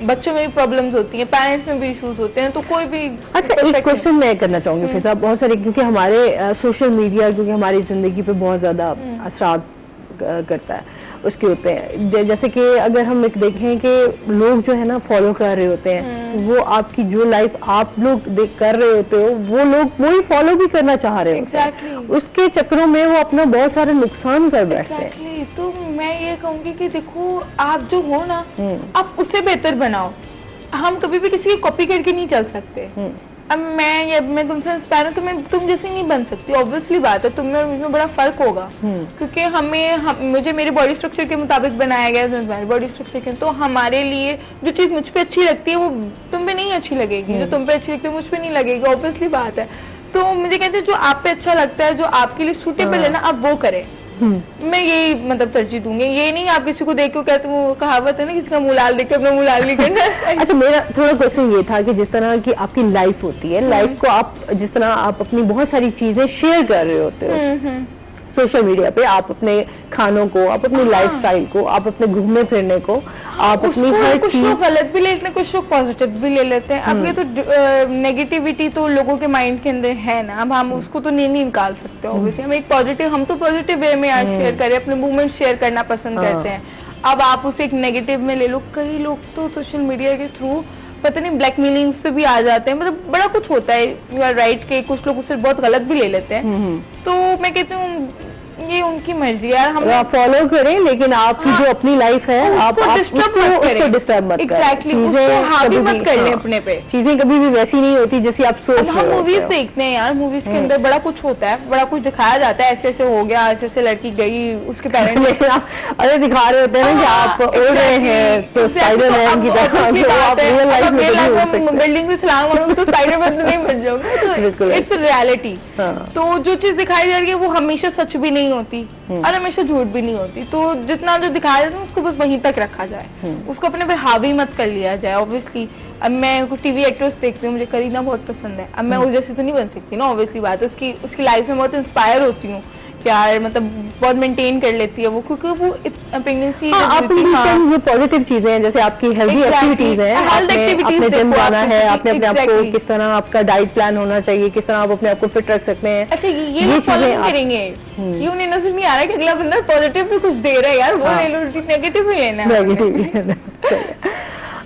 بچوں میں بھی پرابلمز ہوتی ہیں, پیرنٹس میں بھی ایشوز ہوتے ہیں, تو کوئی بھی. اچھا ایک کوشچن میں کرنا چاہوں گی فضا, بہت سارے کیونکہ ہمارے سوشل میڈیا کیونکہ ہماری زندگی پہ بہت زیادہ اثرات کرتا ہے اس کے ہوتے ہیں, جیسے کہ اگر ہم دیکھیں کہ لوگ جو ہے نا فالو کر رہے ہوتے ہیں, وہ آپ کی جو لائف آپ لوگ کر رہے ہوتے ہو وہ لوگ وہی فالو بھی کرنا چاہ رہے ہوتے ہیں, اس کے چکروں میں وہ اپنا بہت سارے نقصان کر بیٹھتے ہیں. تو میں یہ کہوں گی کہ دیکھو آپ جو ہو نا آپ اسے بہتر بناؤ. ہم کبھی بھی کسی کی کاپی کر کے نہیں چل سکتے. اب میں تم سے انسپائر ہوں تو میں تم جیسے نہیں بن سکتی, اوبویسلی بات ہے. تم میں مجھ میں بڑا فرق ہوگا کیونکہ مجھے میرے باڈی اسٹرکچر کے مطابق بنایا گیا ہے, میری باڈی اسٹرکچر کے, تو ہمارے لیے جو چیز مجھ پہ اچھی لگتی ہے وہ تم پہ نہیں اچھی لگے گی, جو تم پہ اچھی لگتی ہے مجھ پہ نہیں لگے گی, اوبویسلی بات ہے. تو مجھے کہتے ہیں جو آپ پہ اچھا لگتا ہے, جو آپ کے لیے سوٹیبل ہے نا, آپ وہ کریں. میں یہی مطلب ترجیح دوں گی. یہ نہیں آپ کسی کو دیکھ کے کہتے وہ کہاوت ہے نا کسی کا منہ لال دیکھ کے اپنا منہ لال نہیں کرنا. اچھا میرا تھوڑا کوشچن یہ تھا کہ جس طرح کی آپ کی لائف ہوتی ہے, لائف کو آپ جس طرح آپ اپنی بہت ساری چیزیں شیئر کر رہے ہوتے ہو سوشل میڈیا پہ, آپ اپنے کھانوں کو, آپ اپنی لائف سٹائل کو, آپ اپنے گھومنے پھرنے کو, آپ اپنی ہر چیز, کچھ لوگ غلط بھی لے لیتے ہیں, کچھ لوگ پازیٹیو بھی لے لیتے ہیں. اب یہ تو نیگیٹیوٹی تو لوگوں کے مائنڈ کے اندر ہے نا, اب ہم اس کو تو نہیں نکال سکتے. اوبویسلی ہم ایک پازیٹیو, ہم تو پازیٹیو وے میں آج شیئر کریں, اپنے موومنٹ شیئر کرنا پسند کرتے ہیں. اب آپ اسے ایک نیگیٹو میں لے لو. کئی لوگ تو سوشل میڈیا کے تھرو پتہ نہیں بلیک میلنگس پہ بھی آ جاتے ہیں, مطلب بڑا کچھ ہوتا ہے. یو آر رائٹ کہ کچھ لوگ اسے بہت غلط بھی لے لیتے ہیں. تو میں کہتی ہوں یہ ان کی مرضی ہے یار. ہم آپ فالو کریں لیکن آپ کی جو اپنی لائف ہے آپ ڈسٹرب مت کریں. حاوی مت کر لیں اپنے پہ. چیزیں کبھی بھی ویسی نہیں ہوتی جیسی آپ سوچ رہے. ہم موویز دیکھتے ہیں یار, موویز کے اندر بڑا کچھ ہوتا ہے, بڑا کچھ دکھایا جاتا ہے, ایسے ایسے ہو گیا, ایسے ایسے لڑکی گئی, اس کے پیرنٹس ارے دکھا رہے ہوتے ہیں نا کہ آپ اڑ رہے ہیں تو اسپائڈر مین کی طرح بلڈنگ میں سلام کروں تو اسپائڈر مین تو نہیں بن جاؤں گا. It's reality. تو جو چیز دکھائی جا رہی ہے وہ ہمیشہ سچ بھی نہیں ہوتی اور ہمیشہ جھوٹ بھی نہیں ہوتی. تو جتنا جو دکھایا جاتا ہے اس کو بس وہیں تک رکھا جائے, اس کو اپنے پہ حاوی مت کر لیا جائے. اوبیسلی اب میں کچھ ٹی وی ایکٹرس دیکھتی ہوں, مجھے کرینہ بہت پسند ہے. اب میں اس جیسی تو نہیں بن سکتی نا, اوبیسلی بات ہے. اس کی لائف میں بہت انسپائر ہوتی ہوں پیار, مطلب بہت مینٹین کر لیتی ہے وہ, کیونکہ وہ پریگنینسی یہ پازیٹیو چیزیں ہیں جیسے آپ کی ہیلتھی ایکٹیویٹیز ہیں, آپ نے جم جانا ہے, آپ نے اپنے آپ کو کس طرح آپ کا ڈائٹ پلان ہونا چاہیے, کس طرح آپ اپنے آپ کو فٹ رکھ سکتے ہیں. اچھا یہ لوگ فالو کریں گے, یہ انہیں نظر نہیں آ رہا ہے کہ اگلا بندہ پازیٹیو بھی کچھ دے رہا ہے یار, وہ لے لو, نیگیٹو بھی لینا ہے.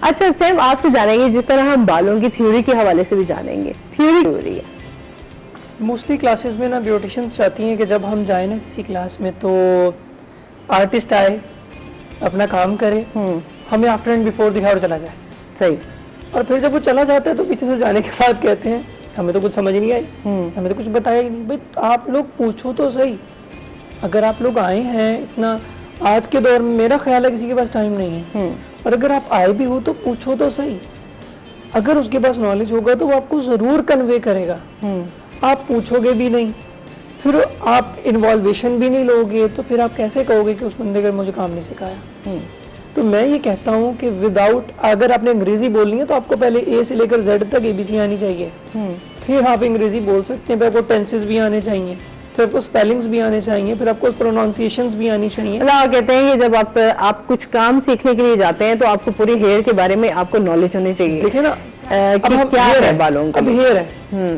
اچھا سیم آپ سے جانیں گے جس طرح ہم بالوں کی تھیوری کے حوالے سے بھی جانیں گے. تھیوری ہے موسٹلی کلاسز میں نا بیوٹیشنس چاہتی ہیں کہ جب ہم جائیں نا کسی کلاس میں تو آرٹسٹ آئے, اپنا کام کرے, ہمیں آفٹر اینڈ بیفور دکھا اور چلا جائے. صحیح. اور پھر جب وہ چلا جاتا ہے تو پیچھے سے جانے کے بعد کہتے ہیں ہمیں تو کچھ سمجھ نہیں آئی, ہمیں تو کچھ بتایا ہی نہیں. بھائی آپ لوگ پوچھو تو صحیح, اگر آپ لوگ آئے ہیں اتنا, آج کے دور میں میرا خیال ہے کسی کے پاس ٹائم نہیں ہے, اور اگر آپ آئے بھی ہو تو پوچھو تو صحیح. اگر اس کے پاس نالج ہوگا تو وہ آپ کو ضرور کنوے کرے گا. آپ پوچھو گے بھی نہیں, پھر آپ انوالویشن بھی نہیں لوگے, تو پھر آپ کیسے کہو گے کہ اس بندے نے مجھے کام نہیں سکھایا. تو میں یہ کہتا ہوں کہ وداؤٹ, اگر آپ نے انگریزی بولنی ہے تو آپ کو پہلے اے سے لے کر زیڈ تک ABC آنی چاہیے, پھر آپ انگریزی بول سکتے ہیں. پھر آپ کو ٹینسز بھی آنے چاہیے, پھر آپ کو اسپیلنگس بھی آنے چاہیے, پھر آپ کو پروناؤنسیشنز بھی آنی چاہیے. اللہ کہتے ہیں کہ جب آپ کچھ کام سیکھنے کے لیے جاتے ہیں تو آپ کو پوری ہیئر کے بارے میں آپ کو نالج ہونی چاہیے. دیکھیں نا کیا ہے بالوں کا, اب ہیئر ہے,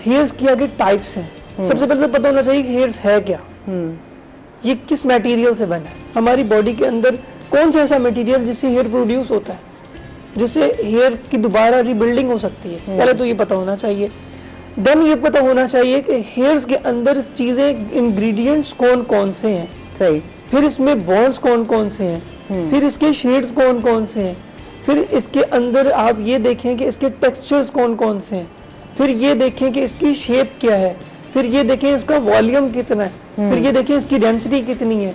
ہیئرس کی آگے ٹائپس ہیں. سب سے پہلے تو پتہ ہونا چاہیے کہ ہیئرس ہے کیا, یہ کس میٹیریل سے بنا ہے. ہماری باڈی کے اندر کون سا ایسا میٹیریل جس سے ہیئر پروڈیوس ہوتا ہے, جس سے ہیئر کی دوبارہ ری بلڈنگ ہو سکتی ہے. پہلے تو یہ پتہ ہونا چاہیے. دین یہ پتہ ہونا چاہیے کہ ہیئرس کے اندر چیزیں, انگریڈینٹس کون کون سے ہیں. صحیح. پھر اس میں بونڈس کون کون سے ہیں, پھر اس کے شیڈز کون کون سے ہیں, پھر اس کے اندر آپ یہ دیکھیں کہ اس کے ٹیکسچرز کون کون سے ہیں, پھر یہ دیکھیں کہ اس کی شیپ کیا ہے, پھر یہ دیکھیں اس کا والیوم کتنا ہے, پھر یہ دیکھیں اس کی ڈینسٹی کتنی ہے.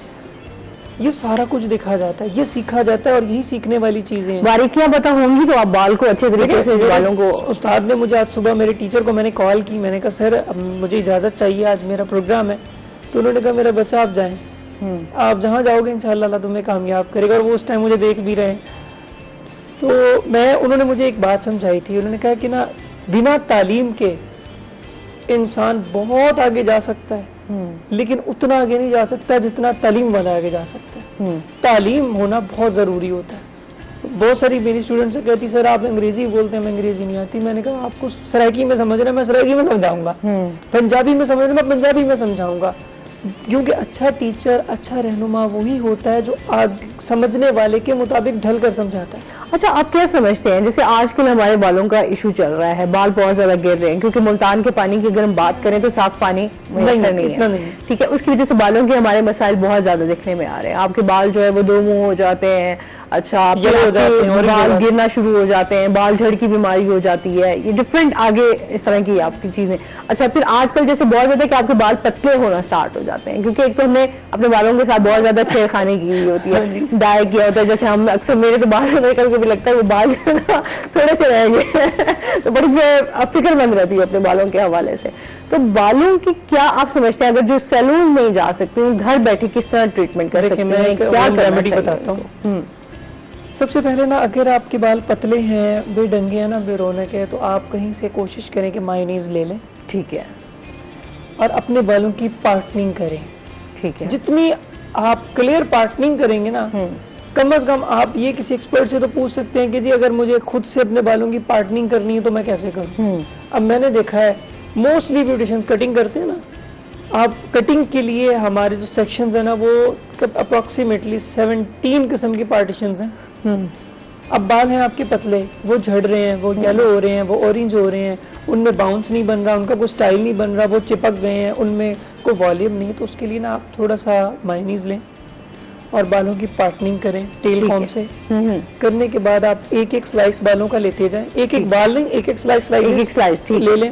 یہ سارا کچھ دیکھا جاتا ہے, یہ سیکھا جاتا ہے, اور یہی سیکھنے والی چیزیں ہیں. باریکیاں پتہ ہوں گی تو آپ بال کو اچھے طریقے سے, بالوں کو. استاد نے مجھے آج صبح, میرے ٹیچر کو میں نے کال کی, میں نے کہا سر اب مجھے اجازت چاہیے, آج میرا پروگرام ہے. تو انہوں نے کہا میرا بچہ آپ جائیں, آپ جہاں جاؤ گے انشاءاللہ اللہ تمہیں کامیاب کرے گا. اور وہ اس ٹائم مجھے دیکھ بھی رہے. تو انہوں نے مجھے ایک بات سمجھائی تھی. انہوں نے کہا کہ نا بنا تعلیم کے انسان بہت آگے جا سکتا ہے, لیکن اتنا آگے نہیں جا سکتا جتنا تعلیم والا آگے جا سکتا ہے. تعلیم ہونا بہت ضروری ہوتا ہے. بہت ساری میری اسٹوڈنٹ سے کہتی سر آپ انگریزی بولتے ہیں, میں انگریزی نہیں آتی. میں نے کہا آپ کو سرائکی میں سمجھ رہے ہیں, میں سرائکی میں سمجھاؤں گا. پنجابی میں سمجھ رہے ہیں, میں پنجابی میں سمجھاؤں گا. کیونکہ اچھا ٹیچر, اچھا رہنما وہی ہوتا ہے جو سمجھنے والے کے مطابق ڈھل کر سمجھاتا ہے. اچھا آپ کیا سمجھتے ہیں, جیسے آج کل ہمارے بالوں کا ایشو چل رہا ہے, بال بہت زیادہ گر رہے ہیں کیونکہ ملتان کے پانی کی اگر ہم بات کریں تو صاف پانی نہیں ہے, ٹھیک ہے, اس کی وجہ سے بالوں کے ہمارے مسائل بہت زیادہ دکھنے میں آ رہے ہیں. آپ کے بال جو ہے وہ دو منہ ہو جاتے ہیں, اچھا بال گرنا شروع ہو جاتے ہیں, بال جھڑ کی بیماری ہو جاتی ہے, یہ ڈفرینٹ آگے اس طرح کی آپ کی چیزیں. اچھا پھر آج کل جیسے بہت زیادہ کہ آپ کے بال پتلے ہونا سٹارٹ ہو جاتے ہیں, کیونکہ ایک تو ہم نے اپنے بالوں کے ساتھ بہت زیادہ چھیڑ خانی کی ہوئی ہوتی ہے, ڈائی کیا ہوتا ہے. جیسے ہم اکثر, میرے تو بال میرے کبھی کبھی لگتا ہے وہ بال تھوڑے سے رہ گئے, تو بڑی فکر مند رہتی ہے اپنے بالوں کے حوالے سے. تو بالوں کی کیا آپ سمجھتے ہیں, اگر جو سیلون نہیں جا سکتے گھر بیٹھے کس طرح ٹریٹمنٹ کر سکتے ہیں, کیا ریمیڈی بتاتا ہوں. سب سے پہلے نا اگر آپ کے بال پتلے ہیں, بے ڈنگے ہیں نا, بے رونق ہے, تو آپ کہیں سے کوشش کریں کہ مائونیز لے لیں. ٹھیک ہے. اور اپنے بالوں کی پارٹننگ کریں. ٹھیک ہے. جتنی آپ کلیئر پارٹننگ کریں گے نا, کم از کم آپ یہ کسی ایکسپرٹ سے تو پوچھ سکتے ہیں کہ جی اگر مجھے خود سے اپنے بالوں کی پارٹننگ کرنی ہے تو میں کیسے کروں. اب میں نے دیکھا ہے موسٹلی بیوٹیشنز کٹنگ کرتے ہیں نا, آپ کٹنگ کے لیے ہمارے جو سیکشنز ہیں نا وہ اپروکسیمیٹلی 17 قسم کی پارٹیشنز ہیں. اب بال ہیں آپ کے پتلے، وہ جھڑ رہے ہیں، وہ یلو ہو رہے ہیں، وہ اورنج ہو رہے ہیں، ان میں باؤنس نہیں بن رہا، ان کا کوئی سٹائل نہیں بن رہا، وہ چپک گئے ہیں، ان میں کوئی والیوم نہیں، تو اس کے لیے نا آپ تھوڑا سا مائونیز لیں اور بالوں کی پارٹننگ کریں ٹیل کام سے. کرنے کے بعد آپ ایک ایک سلائس بالوں کا لیتے جائیں، ایک ایک بال لیں، ایک ایک سلائس لے لیں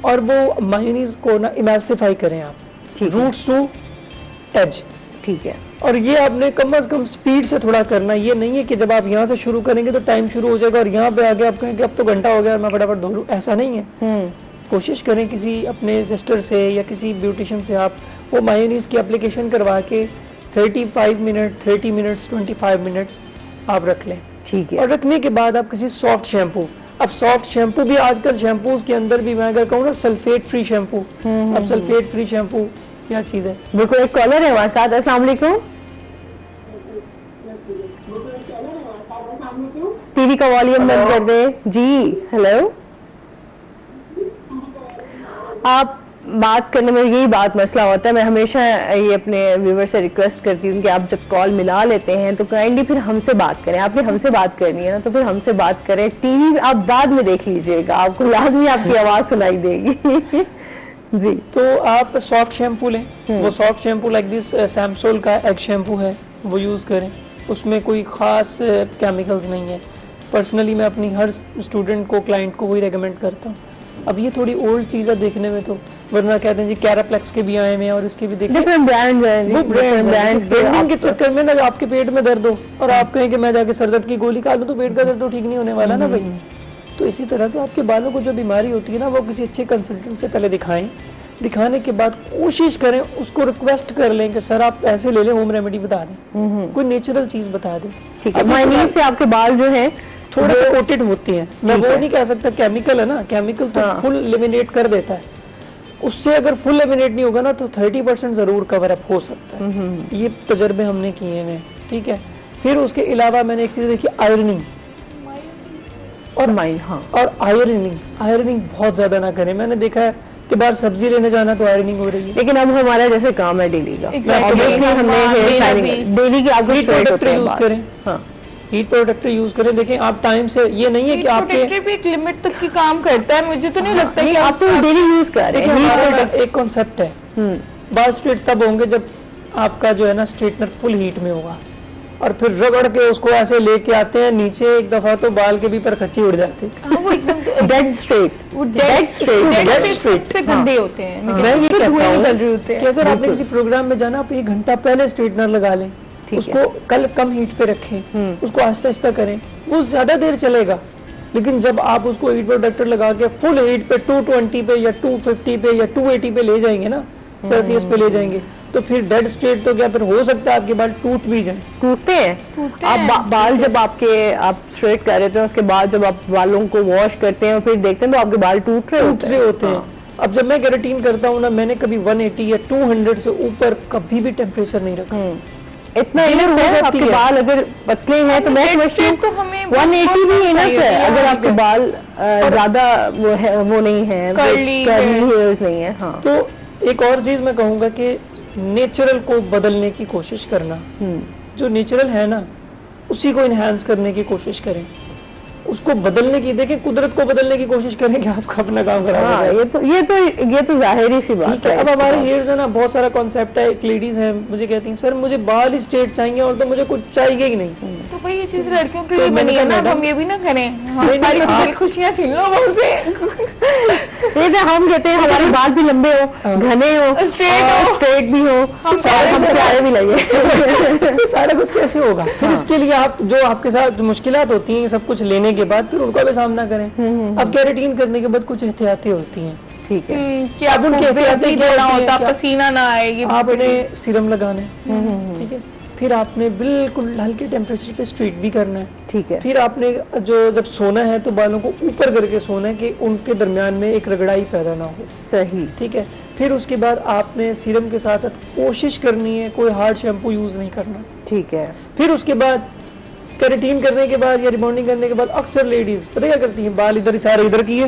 اور وہ مائونیز کو نا ایملسیفائی کریں آپ روٹس ٹو ایج. ٹھیک ہے. اور یہ آپ نے کم از کم سپیڈ سے تھوڑا کرنا. یہ نہیں ہے کہ جب آپ یہاں سے شروع کریں گے تو ٹائم شروع ہو جائے گا اور یہاں پہ آگے آپ کہیں کہ اب تو گھنٹہ ہو گیا میں فٹافٹ دھو لوں، ایسا نہیں ہے. کوشش کریں کسی اپنے سسٹر سے یا کسی بیوٹیشین سے آپ وہ مایونیز کی اپلیکیشن کروا کے 35 منٹ 30 منٹس 25 منٹس آپ رکھ لیں. ٹھیک ہے. اور رکھنے کے بعد آپ کسی سافٹ شیمپو، اب سافٹ شیمپو بھی آج کل شیمپوز کے اندر بھی میں اگر کہوں نا سلفیٹ فری شیمپو، اب سلفیٹ فری شیمپو کیا چیز ہے. بالکل. ایک کالر ہے ہمارے ساتھ. السلام علیکم. ٹی وی کا والیوم بند کر دیں. جی ہیلو. آپ بات کرنے میں یہی بات مسئلہ ہوتا ہے. میں ہمیشہ یہ اپنے ویور سے ریکویسٹ کرتی ہوں کہ آپ جب کال ملا لیتے ہیں تو کائنڈلی پھر ہم سے بات کریں. آپ نے ہم سے بات کرنی ہے نا تو پھر ہم سے بات کریں. ٹی وی آپ بعد میں دیکھ لیجئے گا، آپ کو لازمی آپ کی آواز سنائی دے گی. جی. تو آپ سافٹ شیمپو لیں. وہ سافٹ شیمپو لائک دس سیمسول کا ایگ شیمپو ہے، وہ یوز کریں. اس میں کوئی خاص کیمیکلز نہیں ہے. پرسنلی میں اپنی ہر اسٹوڈنٹ کو کلائنٹ کو وہی ریکمینڈ کرتا ہوں. اب یہ تھوڑی اولڈ چیز ہے دیکھنے میں تو، ورنہ کہتے ہیں جی کیراپلیکس کے بھی آئے ہوئے ہیں اور اس کے بھی دیکھیں برانڈ کے چکر میں نا آپ کے پیٹ میں درد ہو اور آپ کہیں کہ میں جا کے سر درد کی گولی کھا لوں تو پیٹ کا درد تو ٹھیک نہیں ہونے والا نا بھائی. تو اسی طرح سے آپ کے بالوں کو جو بیماری ہوتی ہے نا وہ کسی اچھے کنسلٹنٹ سے پہلے دکھائیں. دکھانے کے بعد کوشش کریں، اس کو ریکویسٹ کر لیں کہ سر آپ پیسے لے لیں، ہوم ریمیڈی بتا دیں، کوئی نیچرل چیز بتا دیں. ٹھیک ہے. مائونیز سے آپ کے بال جو ہیں تھوڑے سے کوٹڈ ہوتے ہیں. میں وہ نہیں کہہ سکتا کیمیکل ہے نا، کیمیکل تو فل لیمینیٹ کر دیتا ہے. اس سے اگر فل لیمینیٹ نہیں ہوگا نا تو 30% ضرور کور اپ ہو سکتا ہے. یہ تجربے ہم نے کیے ہیں. ٹھیک ہے. پھر اس کے علاوہ میں نے ایک چیز دیکھی، آئرننگ اور آئرننگ بہت زیادہ نہ کریں. میں نے دیکھا ہے کہ باہر سبزی لینے جانا تو آئرننگ ہو رہی ہے، لیکن اب ہمارا جیسے کام ہے ڈیلی کا، ڈیلی کی آپ ہیٹ پروڈکٹ یوز کریں. ہاں ہیٹ پروڈکٹ یوز کریں. دیکھیں آپ ٹائم سے، یہ نہیں ہے کہ آپ کے بھی ایک لمٹ تک کی کام کرتا ہے. مجھے تو نہیں لگتا کہ آپ تو ڈیلی یوز کر رہے ہیں. ہمارا ایک کانسیپٹ ہے، بال اسٹریٹ تب ہوں گے جب آپ کا جو ہے نا اسٹریٹنر فل ہیٹ میں ہوگا اور پھر رگڑ کے اس کو ایسے لے کے آتے ہیں نیچے، ایک دفعہ تو بال کے بھی پر کچی اڑ جاتے ہیں. ڈیڈ اسٹریٹ سے گندے ہوتے ہیں. میں یہ کہتا ہوں کہ اگر آپ نے کسی پروگرام میں جانا، آپ 1 گھنٹہ پہلے اسٹریٹنر لگا لیں، اس کو کل کم ہیٹ پہ رکھیں، اس کو آہستہ آہستہ کریں، وہ زیادہ دیر چلے گا. لیکن جب آپ اس کو ہیٹ پروڈکٹر لگا کے فل ہیٹ پہ 220 پہ یا 250 پہ یا 280 پہ لے جائیں گے نا، سیلسیس پہ لے جائیں گے، تو پھر ڈیڈ اسٹریٹ تو کیا پھر ہو سکتا ہے آپ کے بال ٹوٹ بھی جائیں. ٹوٹتے ہیں. آپ بال جب آپ اسٹریٹ کر رہے تھے اس کے بعد جب آپ بالوں کو واش کرتے ہیں اور پھر دیکھتے ہیں تو آپ کے بال ٹوٹ رہے ہوتے ہیں. اب جب میں کیراٹین کرتا ہوں نا، میں نے کبھی 180 یا 200 سے اوپر کبھی بھی ٹیمپریچر نہیں رکھا. اتنا آپ کے بال اگر پتلے ہیں تو میں سمجھتی ہوں 180 بھی انف ہے. اگر آپ کے بال زیادہ وہ نہیں ہے، کرلی ہیئرز نہیں ہے. ہاں. تو ایک اور چیز میں کہوں گا کہ نیچرل کو بدلنے کی کوشش کرنا. جو نیچرل ہے نا اسی کو انہینس کرنے کی کوشش کریں، اس کو بدلنے کی. دیکھیں قدرت کو بدلنے کی کوشش کریں کہ آپ کا اپنا کام کرا. یہ تو ظاہری سی بات ہے. اب ہمارے ہیئرز ہے نا، بہت سارا کانسیپٹ ہے. ایک لیڈیز ہیں مجھے کہتی ہیں سر مجھے بال ہی اسٹریٹ چاہیے اور تو مجھے کچھ چاہیے ہی نہیں. تو بھائی یہ چیز لڑکیوں کے لیے بنی ہے نا، ہم یہ بھی نہ کریں. ہماری خوشیاں چھین لو بال سے. ہم کہتے ہیں ہمارے بال بھی لمبے ہو، گھنے ہو، اسٹریٹ بھی ہو، سارے بھی لگے. سارا کچھ کیسے ہوگا؟ پھر اس کے لیے آپ جو آپ کے ساتھ مشکلات ہوتی ہیں سب کچھ لینے کے بعد پھر ان کا بھی سامنا کریں. اب کیراٹین کرنے کے بعد کچھ احتیاطی ہوتی ہیں. ٹھیک ہے. کہ اب ان کے احتیاطی دینا ہوتا، پسینہ نہ آئے. آپ نے سیرم لگانا ہے. ٹھیک ہے. پھر آپ نے بالکل ہلکے ٹیمپریچر پہ اسٹریٹ بھی کرنا ہے. ٹھیک ہے. پھر آپ نے جب سونا ہے تو بالوں کو اوپر کر کے سونا ہے کہ ان کے درمیان میں ایک رگڑائی پیدا نہ ہو. صحیح. ٹھیک ہے. پھر اس کے بعد آپ نے سیرم کے ساتھ ساتھ کوشش کرنی ہے کوئی ہارڈ شیمپو یوز نہیں کرنا. ٹھیک ہے. پھر اس کے بعد کیراٹین کرنے کے بعد یا ریبانڈنگ کرنے کے بعد اکثر لیڈیز پتہ کیا کرتی ہیں، بال ادھر سارے ادھر کیے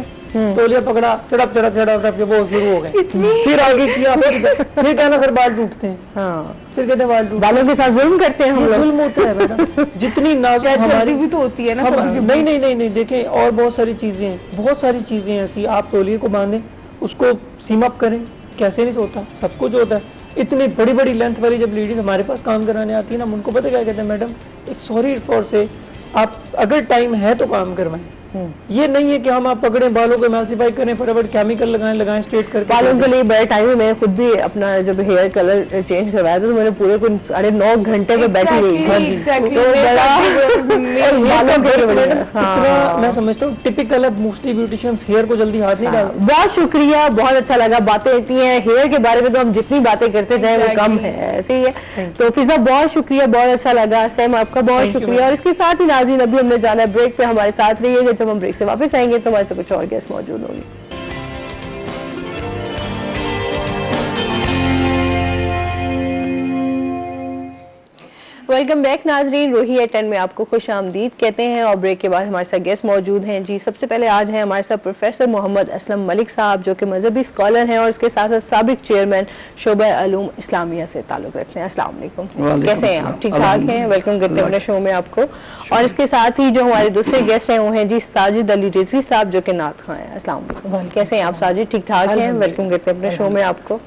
تولیہ پکڑا چڑپ چڑپ چڑپ چڑپ وہ شروع ہو گئے، پھر آگے کیا، پھر کہنا سر بال ٹوٹتے ہیں، ہاں پھر کہتے ہیں بال ٹوٹتے بالوں کے ساتھ ظلم کرتے ہیں ہم لوگ. ظلم ہوتا ہے میڈم. جتنی نازک ہماری بھی تو ہوتی ہے نا. نہیں نہیں نہیں نہیں دیکھیں، اور بہت ساری چیزیں ہیں، بہت ساری چیزیں ایسی. آپ تولیے کو باندھیں، اس کو سیم اپ کریں، کیسے نہیں ہوتا، سب کچھ ہوتا ہے. اتنی بڑی بڑی لینتھ والی جب لیڈیز ہمارے پاس کام کرانے آتی ہے نا، ہم ان کو پتہ کیا کہتے ہیں، میڈم ایک سوری فور سے آپ اگر ٹائم ہے تو کام کروائیں. یہ نہیں ہے کہ ہم آپ پکڑیں بالوں کو ایمالسیفائی کریں، فٹافٹ کیمیکل لگائیں اسٹریٹ کر کے. بالوں کے لیے بڑے ٹائم میں خود بھی اپنا جب ہیئر کلر چینج کروایا تھا تو میں نے پورے 9.5 گھنٹے پہ بیٹھی رہی. میں سمجھتا ہوں ٹپیکل ہے، موسٹلی بیوٹیشینز ہیئر کو جلدی ہاتھ نہیں ڈالتے. بہت شکریہ، بہت اچھا لگا. باتیں اتنی ہیں ہیئر کے بارے میں تو ہم جتنی باتیں کرتے جائیں وہ کم ہے، ایسے ہی ہے. تو فضا بہت شکریہ، بہت اچھا لگا. سیم آپ کا بہت شکریہ. اور اس کے ساتھ ہی ناظرین ابھی ہم نے جانا ہے بریک پہ، ہمارے ساتھ رہیے گا. جب ہم بریک سے واپس آئیں گے تو ہمارے سے کچھ اور گیسٹ موجود ہوں گے. ویلکم بیک ناظرین، روہی ایٹ 10 میں آپ کو خوش آمدید کہتے ہیں. اور بریک کے بعد ہمارے ساتھ گیسٹ موجود ہیں. جی سب سے پہلے آج ہیں ہمارے ساتھ پروفیسر محمد اسلم ملک صاحب، جو کہ مذہبی اسکالر ہیں اور اس کے ساتھ ساتھ سابق چیئرمین شعبہ علوم اسلامیہ سے تعلق رکھتے ہیں. السلام علیکم، کیسے ہیں آپ؟ ٹھیک ٹھاک ہیں؟ ویلکم کرتے ہیں اپنے شو میں آپ کو. اور اس کے ساتھ ہی جو ہمارے دوسرے گیسٹ ہیں وہ ہیں جی ساجد علی رضوی صاحب، جو کہ نعت خواں ہیں. السلام علیکم، کیسے ہیں آپ ساجد؟ ٹھیک ٹھاک ہیں؟ ویلکم کرتے ہیں اپنے شو میں آپ کو.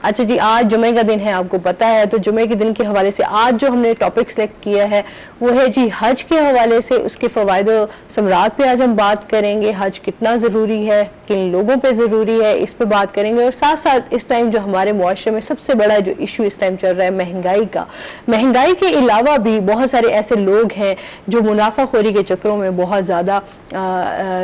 اچھا جی، آج جمعے کا دن ہے، آپ کو پتا ہے. تو جمعے کے دن کے حوالے سے آج جو ہم نے ٹاپک سلیکٹ کیا ہے وہ ہے جی حج کے حوالے سے، اس کے فوائد و ثمرات پہ آج ہم بات کریں گے. حج کتنا ضروری ہے، کن لوگوں پہ ضروری ہے، اس پہ بات کریں گے. اور ساتھ ساتھ اس ٹائم جو ہمارے معاشرے میں سب سے بڑا جو ایشو اس ٹائم چل رہا ہے مہنگائی کا، مہنگائی کے علاوہ بھی بہت سارے ایسے لوگ ہیں جو منافع خوری کے چکروں میں بہت زیادہ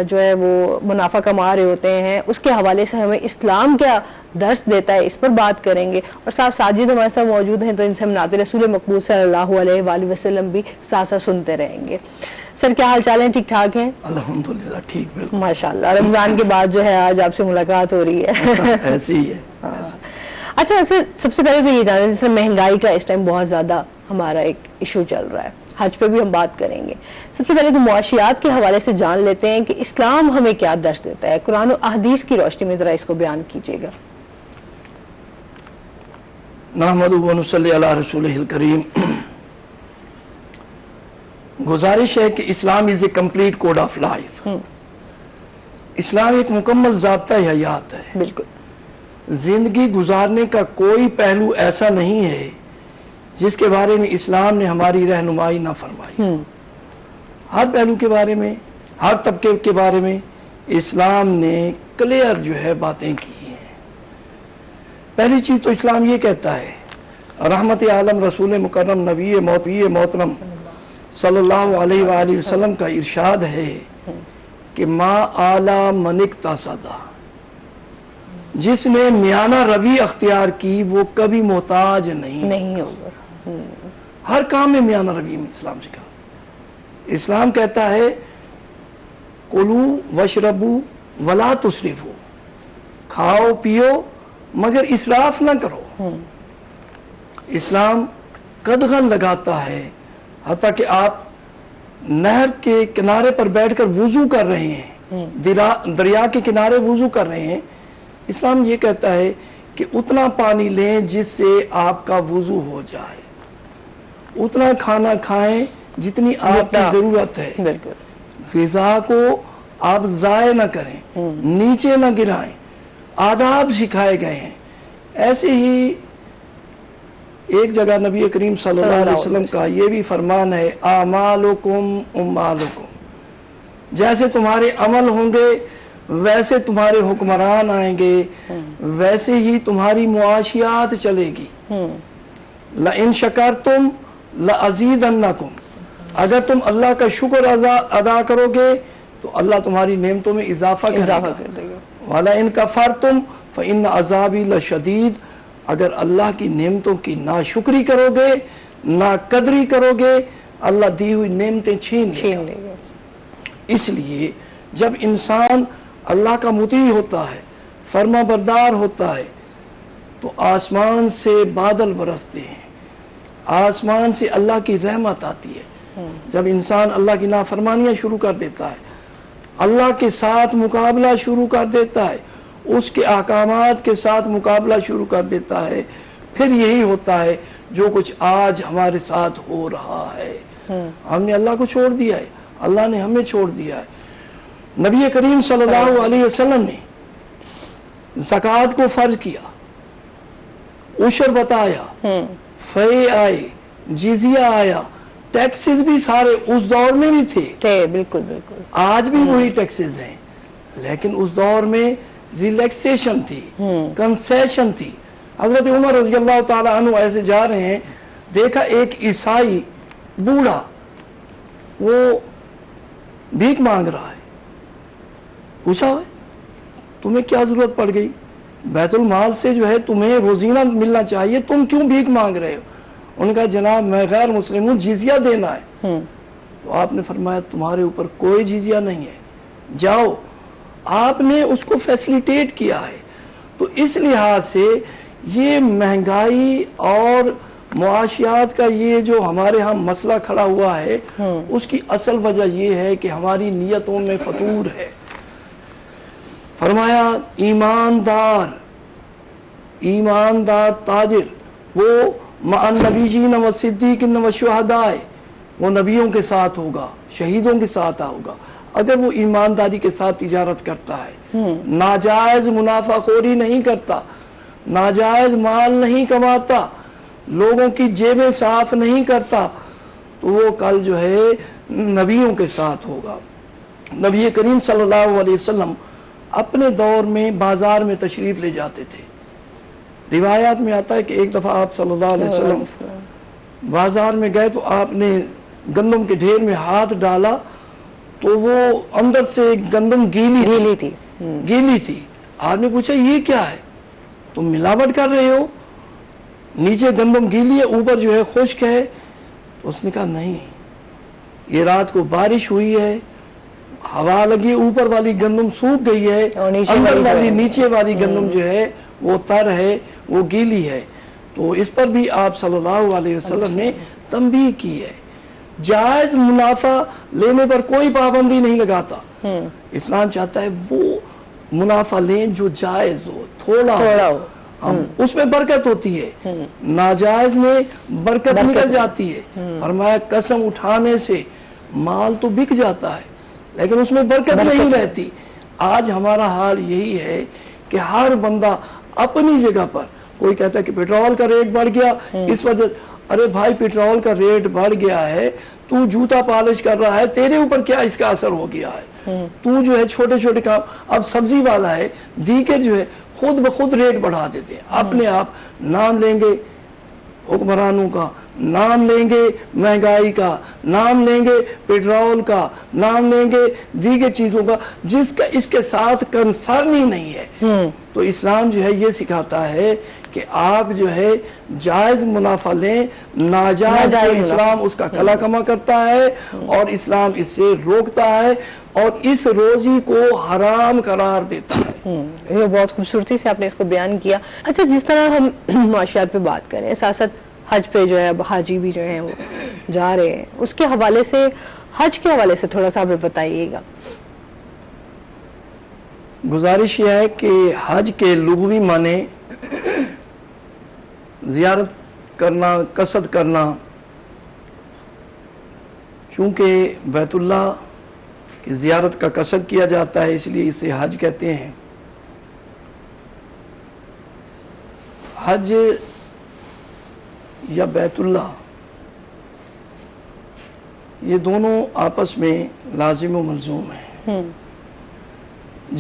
جو ہے وہ منافع کما رہے ہوتے ہیں. اس کے حوالے سے ہمیں اسلام کیا درس دیتا ہے، اس پر بات کریں گے. اور ساتھ ساجد ہمارے ساتھ موجود ہیں تو ان سے ہم نعت رسول مقبول صلی اللہ علیہ وآلہ وسلم بھی ساتھ ساتھ سنتے رہیں گے. سر کیا حال چال ہیں؟ ٹھیک ٹھاک ہیں؟ الحمدللہ ٹھیک، بالکل ماشاء اللہ. رمضان کے بعد جو ہے آج آپ سے ملاقات ہو رہی ہے. ایسی ہی ہے. اچھا ویسے سب سے پہلے تو یہ جانیں، جیسے مہنگائی کا اس ٹائم بہت زیادہ ہمارا ایک ایشو چل رہا ہے، حج پہ بھی ہم بات کریں گے. سب سے پہلے تو معاشیات کے حوالے سے جان لیتے ہیں کہ اسلام ہمیں کیا درس دیتا ہے. قرآن و احادیث کی روشنی میں ذرا اس کو بیان کیجیے گا. نحمدہ و نصلی علی رسولہ الکریم. گزارش ہے کہ Islam is a complete code of life. Islam ایک مکمل ضابطہ حیات ہے. بالکل. زندگی گزارنے کا کوئی پہلو ایسا نہیں ہے جس کے بارے میں اسلام نے ہماری رہنمائی نہ فرمائی. ہر پہلو کے بارے میں، ہر طبقے کے بارے میں اسلام نے کلیئر جو ہے باتیں کی ہیں. پہلی چیز تو اسلام یہ کہتا ہے، رحمت عالم رسول مکرم نبی محترم صلی اللہ علیہ وآلہ وسلم کا ارشاد ہے کہ ما اعلی من اقتصدا، جس نے میانہ روی اختیار کی وہ کبھی محتاج نہیں ہوگا. ہر کام میں میانہ روی میں اسلام سکھا. اسلام کہتا ہے کلو وشربو ولا تسرفو، کھاؤ پیو مگر اسراف نہ کرو. اسلام قدغن لگاتا ہے، حتیٰ کہ آپ نہر کے کنارے پر بیٹھ کر وضو کر رہے ہیں، دریا کے کنارے وضو کر رہے ہیں، اسلام یہ کہتا ہے کہ اتنا پانی لیں جس سے آپ کا وضو ہو جائے، اتنا کھانا کھائیں جتنی آپ کی ضرورت ہے. غذا کو آپ ضائع نہ کریں، نیچے نہ گرائیں. آداب سکھائے گئے ہیں. ایسے ہی ایک جگہ نبی کریم صلی اللہ علیہ وسلم کا یہ بھی فرمان ہے، اعمالکم اموالکم، جیسے تمہارے عمل ہوں گے ویسے تمہارے حکمران آئیں گے، ویسے ہی تمہاری معاشیات چلے گی. لئن شکرتم لازیدنکم، اگر تم اللہ کا شکر ادا کرو گے تو اللہ تمہاری نعمتوں میں اضافہ کرے گا. وَلَئِن كَفَرْتُمْ فَإِنَّ عَذَابِي لَشَدِيدٌ، اگر اللہ کی نعمتوں کی ناشکری کرو گے، ناقدری کرو گے، اللہ دی ہوئی نعمتیں چھین لے گا. اس لیے جب انسان اللہ کا مطیع ہوتا ہے، فرما بردار ہوتا ہے، تو آسمان سے بادل برستے ہیں، آسمان سے اللہ کی رحمت آتی ہے. جب انسان اللہ کی نافرمانیاں شروع کر دیتا ہے، اللہ کے ساتھ مقابلہ شروع کر دیتا ہے، اس کے احکامات کے ساتھ مقابلہ شروع کر دیتا ہے، پھر یہی ہوتا ہے جو کچھ آج ہمارے ساتھ ہو رہا ہے۔ ہم نے اللہ کو چھوڑ دیا ہے، اللہ نے ہمیں چھوڑ دیا ہے۔ نبی کریم صلی اللہ علیہ وسلم نے زکوٰۃ کو فرض کیا، عشر بتایا، فے آئے، جزیہ آیا، ٹیکسز بھی سارے اس دور میں بھی تھے، بالکل بالکل، آج بھی وہی ٹیکسز ہیں، لیکن اس دور میں ریلیکسیشن تھی، کنسیشن تھی۔ حضرت عمر رضی اللہ تعالیٰ عنہ ایسے جا رہے ہیں، دیکھا ایک عیسائی بوڑھا وہ بھیک مانگ رہا ہے، پوچھا تمہیں کیا ضرورت پڑ گئی؟ بیت المال سے جو ہے تمہیں روزینہ ملنا چاہیے، تم کیوں بھیک مانگ رہے ہو؟ ان کا جناب میں غیر مسلم ہوں، جزیہ دینا ہے۔ تو آپ نے فرمایا تمہارے اوپر کوئی جزیہ نہیں ہے، جاؤ۔ آپ نے اس کو فیسیلیٹیٹ کیا ہے۔ تو اس لحاظ سے یہ مہنگائی اور معاشیات کا یہ جو ہمارے ہاں مسئلہ کھڑا ہوا ہے، اس کی اصل وجہ یہ ہے کہ ہماری نیتوں میں فتور ہے۔ فرمایا ایماندار تاجر وہ مع النبیین و صدیقین و شہداء، وہ نبیوں کے ساتھ ہوگا، شہیدوں کے ساتھ ہوگا اگر وہ ایمانداری کے ساتھ تجارت کرتا ہے، ناجائز منافع خوری نہیں کرتا، ناجائز مال نہیں کماتا، لوگوں کی جیبیں صاف نہیں کرتا، تو وہ کل جو ہے نبیوں کے ساتھ ہوگا۔ نبی کریم صلی اللہ علیہ وسلم اپنے دور میں بازار میں تشریف لے جاتے تھے۔ روایات میں آتا ہے کہ ایک دفعہ آپ صلی اللہ علیہ وسلم بازار میں گئے تو آپ نے گندم کے ڈھیر میں ہاتھ ڈالا تو وہ اندر سے گندم گیلی تھی۔ آپ نے پوچھا یہ کیا ہے؟ تم ملاوٹ کر رہے ہو؟ نیچے گندم گیلی ہے، اوپر جو ہے خشک ہے۔ تو اس نے کہا نہیں، یہ رات کو بارش ہوئی ہے، ہوا لگی، اوپر والی گندم سوکھ گئی ہے، اندر والی نیچے والی گندم جو ہے وہ تر ہے، وہ گیلی ہے۔ تو اس پر بھی آپ صلی اللہ علیہ وسلم نے تنبیہ کی ہے۔ جائز منافع لینے پر کوئی پابندی نہیں لگاتا، اسلام چاہتا ہے وہ منافع لیں جو جائز ہو، تھوڑا ہو، اس میں برکت ہوتی ہے، ناجائز میں برکت نکل جاتی ہے۔ فرمایا قسم اٹھانے سے مال تو بک جاتا ہے لیکن اس میں برکت نہیں رہتی۔ آج ہمارا حال یہی ہے کہ ہر بندہ اپنی جگہ پر، کوئی کہتا ہے کہ پیٹرول کا ریٹ بڑھ گیا اس وجہ، ارے بھائی پیٹرول کا ریٹ بڑھ گیا ہے، تو جوتا پالش کر رہا ہے، تیرے اوپر کیا اس کا اثر ہو گیا ہے؟ تو جو ہے چھوٹے چھوٹے کام، اب سبزی والا ہے، دیگر جو ہے خود بخود ریٹ بڑھا دیتے ہیں، اپنے آپ نام لیں گے حکمرانوں کا، نام لیں گے مہنگائی کا، نام لیں گے پیٹرول کا، نام لیں گے دیگر چیزوں کا، جس کا اس کے ساتھ کنسرن ہی نہیں ہے۔ تو اسلام جو ہے یہ سکھاتا ہے کہ آپ جو ہے جائز منافع لیں، ناجائز اسلام اس کا کلا کما کرتا ہے اور اسلام اس سے روکتا ہے اور اس روزی کو حرام قرار دیتا ہے۔ یہ بہت خوبصورتی سے آپ نے اس کو بیان کیا۔ اچھا، جس طرح ہم معاشیات پہ بات کریں، ساتھ ساتھ حج پہ جو ہے اب حاجی بھی جو ہیں وہ جا رہے ہیں، اس کے حوالے سے، حج کے حوالے سے تھوڑا سا ہمیں بتائیے گا۔ گزارش یہ ہے کہ حج کے لغوی معنی زیارت کرنا، قصد کرنا، چونکہ بیت اللہ کی زیارت کا قصد کیا جاتا ہے اس لیے اسے حج کہتے ہیں۔ حج یا بیت اللہ یہ دونوں آپس میں لازم و ملزوم ہیں۔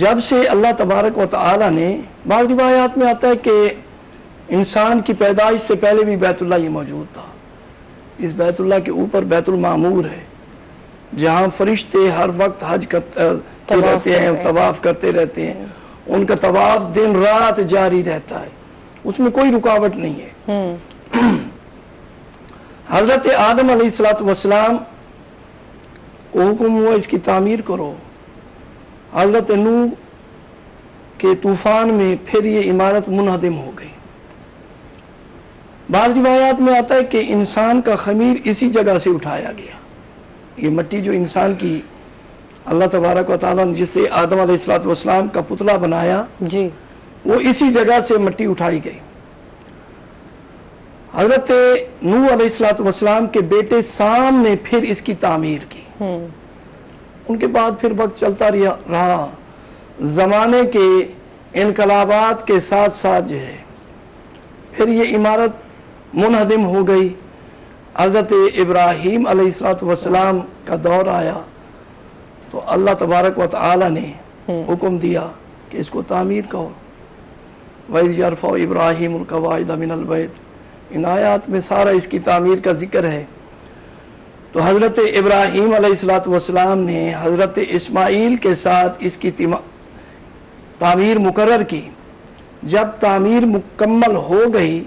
جب سے اللہ تبارک و تعالی نے، بعض روایات میں آتا ہے کہ انسان کی پیدائش سے پہلے بھی بیت اللہ یہ موجود تھا۔ اس بیت اللہ کے اوپر بیت المعمور ہے جہاں فرشتے ہر وقت حج کرتے رہتے ہیں، طواف کرتے رہتے ہیں، ان کا طواف دن رات جاری رہتا ہے، اس میں کوئی رکاوٹ نہیں ہے۔ حضرت آدم علیہ السلام کو حکم ہوا اس کی تعمیر کرو، حضرت نوح کے طوفان میں پھر یہ عمارت منہدم ہو گئی۔ بعض روایات میں آتا ہے کہ انسان کا خمیر اسی جگہ سے اٹھایا گیا، یہ مٹی جو انسان کی اللہ تبارک و تعالیٰ نے جسے آدم علیہ السلام کا پتلا بنایا جی وہ اسی جگہ سے مٹی اٹھائی گئی. حضرت نوح علیہ السلام کے بیٹے سام نے پھر اس کی تعمیر کی. ان کے بعد پھر وقت چلتا رہا، زمانے کے انقلابات کے ساتھ ساتھ جو ہے پھر یہ عمارت منہدم ہو گئی. حضرت ابراہیم علیہ السلام کا دور آیا تو اللہ تبارک و تعالی نے حکم دیا کہ اس کو تعمیر کرو. وَإِذْ يَرْفَعُ إِبْرَاهِيمُ الْقَوَاعِدَ مِنَ الْبَيْتِ، ان آیات میں سارا اس کی تعمیر کا ذکر ہے. تو حضرت ابراہیم علیہ السلام نے حضرت اسماعیل کے ساتھ اس کی تعمیر مقرر کی. جب تعمیر مکمل ہو گئی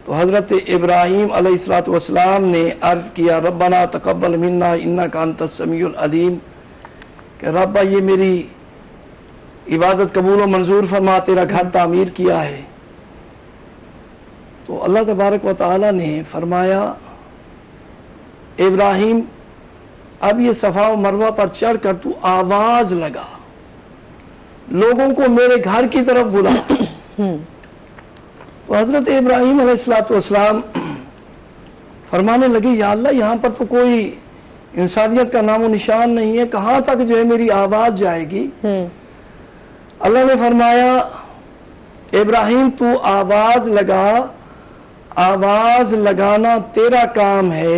تو حضرت ابراہیم علیہ السلام نے عرض کیا ربنا تقبل منا انک انت السمیع العلیم، کہ ربا یہ میری عبادت قبول و منظور فرما، تیرا گھر تعمیر کیا ہے. تو اللہ تبارک و تعالی نے فرمایا ابراہیم اب یہ صفا و مروہ پر چڑھ کر تو آواز لگا، لوگوں کو میرے گھر کی طرف بلا. تو حضرت ابراہیم علیہ السلام فرمانے لگے یا اللہ یہاں پر تو کوئی انسانیت کا نام و نشان نہیں ہے، کہاں تک جو ہے میری آواز جائے گی؟ اللہ نے فرمایا ابراہیم تو آواز لگا، آواز لگانا تیرا کام ہے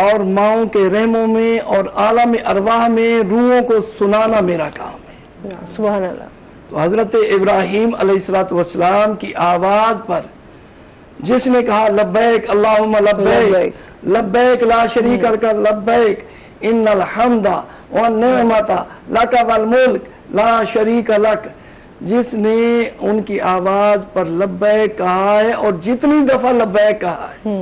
اور ماؤں کے رحموں میں اور عالم ارواح میں روحوں کو سنانا میرا کام ہے. سبحان اللہ. تو حضرت ابراہیم علیہ السلام کی آواز پر جس نے کہا لبیک اللہم لبیک لبیک لا شریک لک لبیک ان الحمد والنعمت لک والملک لا شریک لک، جس نے ان کی آواز پر لبیک کہا ہے اور جتنی دفعہ لبیک کہا ہے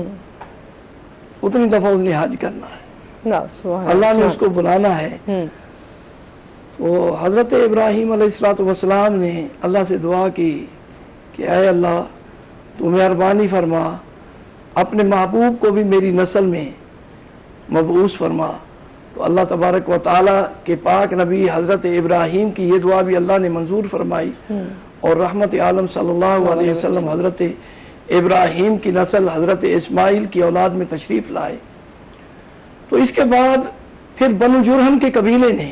اتنی دفعہ اس نے حج کرنا ہے، اللہ نے اس کو بلانا ہے. تو حضرت ابراہیم علیہ السلام نے اللہ سے دعا کی کہ اے اللہ تو مہربانی فرما، اپنے محبوب کو بھی میری نسل میں مبعوث فرما. تو اللہ تبارک و تعالی کے پاک نبی حضرت ابراہیم کی یہ دعا بھی اللہ نے منظور فرمائی اور رحمت عالم صلی اللہ علیہ وسلم حضرت ابراہیم کی نسل حضرت اسماعیل کی اولاد میں تشریف لائے. تو اس کے بعد پھر بنو جرہم کے قبیلے نے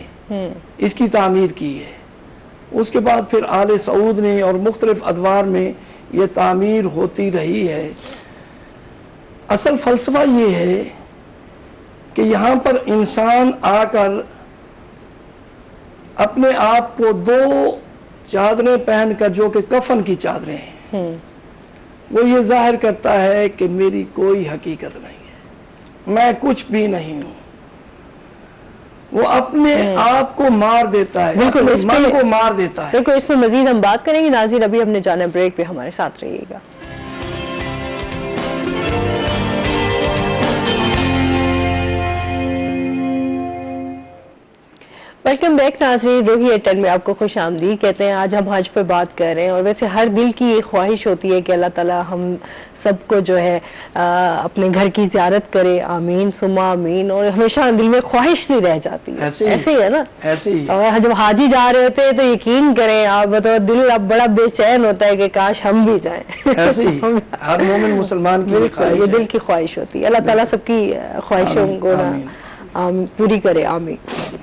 اس کی تعمیر کی ہے. اس کے بعد پھر آل سعود نے اور مختلف ادوار میں یہ تعمیر ہوتی رہی ہے. اصل فلسفہ یہ ہے کہ یہاں پر انسان آ کر اپنے آپ کو دو چادریں پہن کر جو کہ کفن کی چادریں ہیں وہ یہ ظاہر کرتا ہے کہ میری کوئی حقیقت نہیں ہے، میں کچھ بھی نہیں ہوں. وہ اپنے آپ کو مار دیتا ہے، بالکل اپنے من کو مار دیتا ہے. بالکل اس پر مزید ہم بات کریں گے. ناظرین ابھی ہم نے جانا بریک پہ، ہمارے ساتھ رہیے گا. ویلکم بیک ناظرین، روحی 10 میں آپ کو خوش آمدید کہتے ہیں. آج ہم حج پر بات کر رہے ہیں اور ویسے ہر دل کی یہ خواہش ہوتی ہے کہ اللہ تعالیٰ ہم سب کو جو ہے اپنے گھر کی زیارت کرے. آمین ثم آمین. اور ہمیشہ دل میں خواہش نہیں رہ جاتی، ایسے ہی ہے نا. ایسے ہی اور جب حاجی جا رہے ہوتے ہیں تو یقین کریں آپ بتاؤ دل اب بڑا بے چین ہوتا ہے کہ کاش ہم بھی جائیں. ایسے ہی ہر مومن مسلمان کی یہ دل کی خواہش ہوتی ہے. اللہ تعالیٰ سب کی خواہشوں کو پوری کرے. آمین.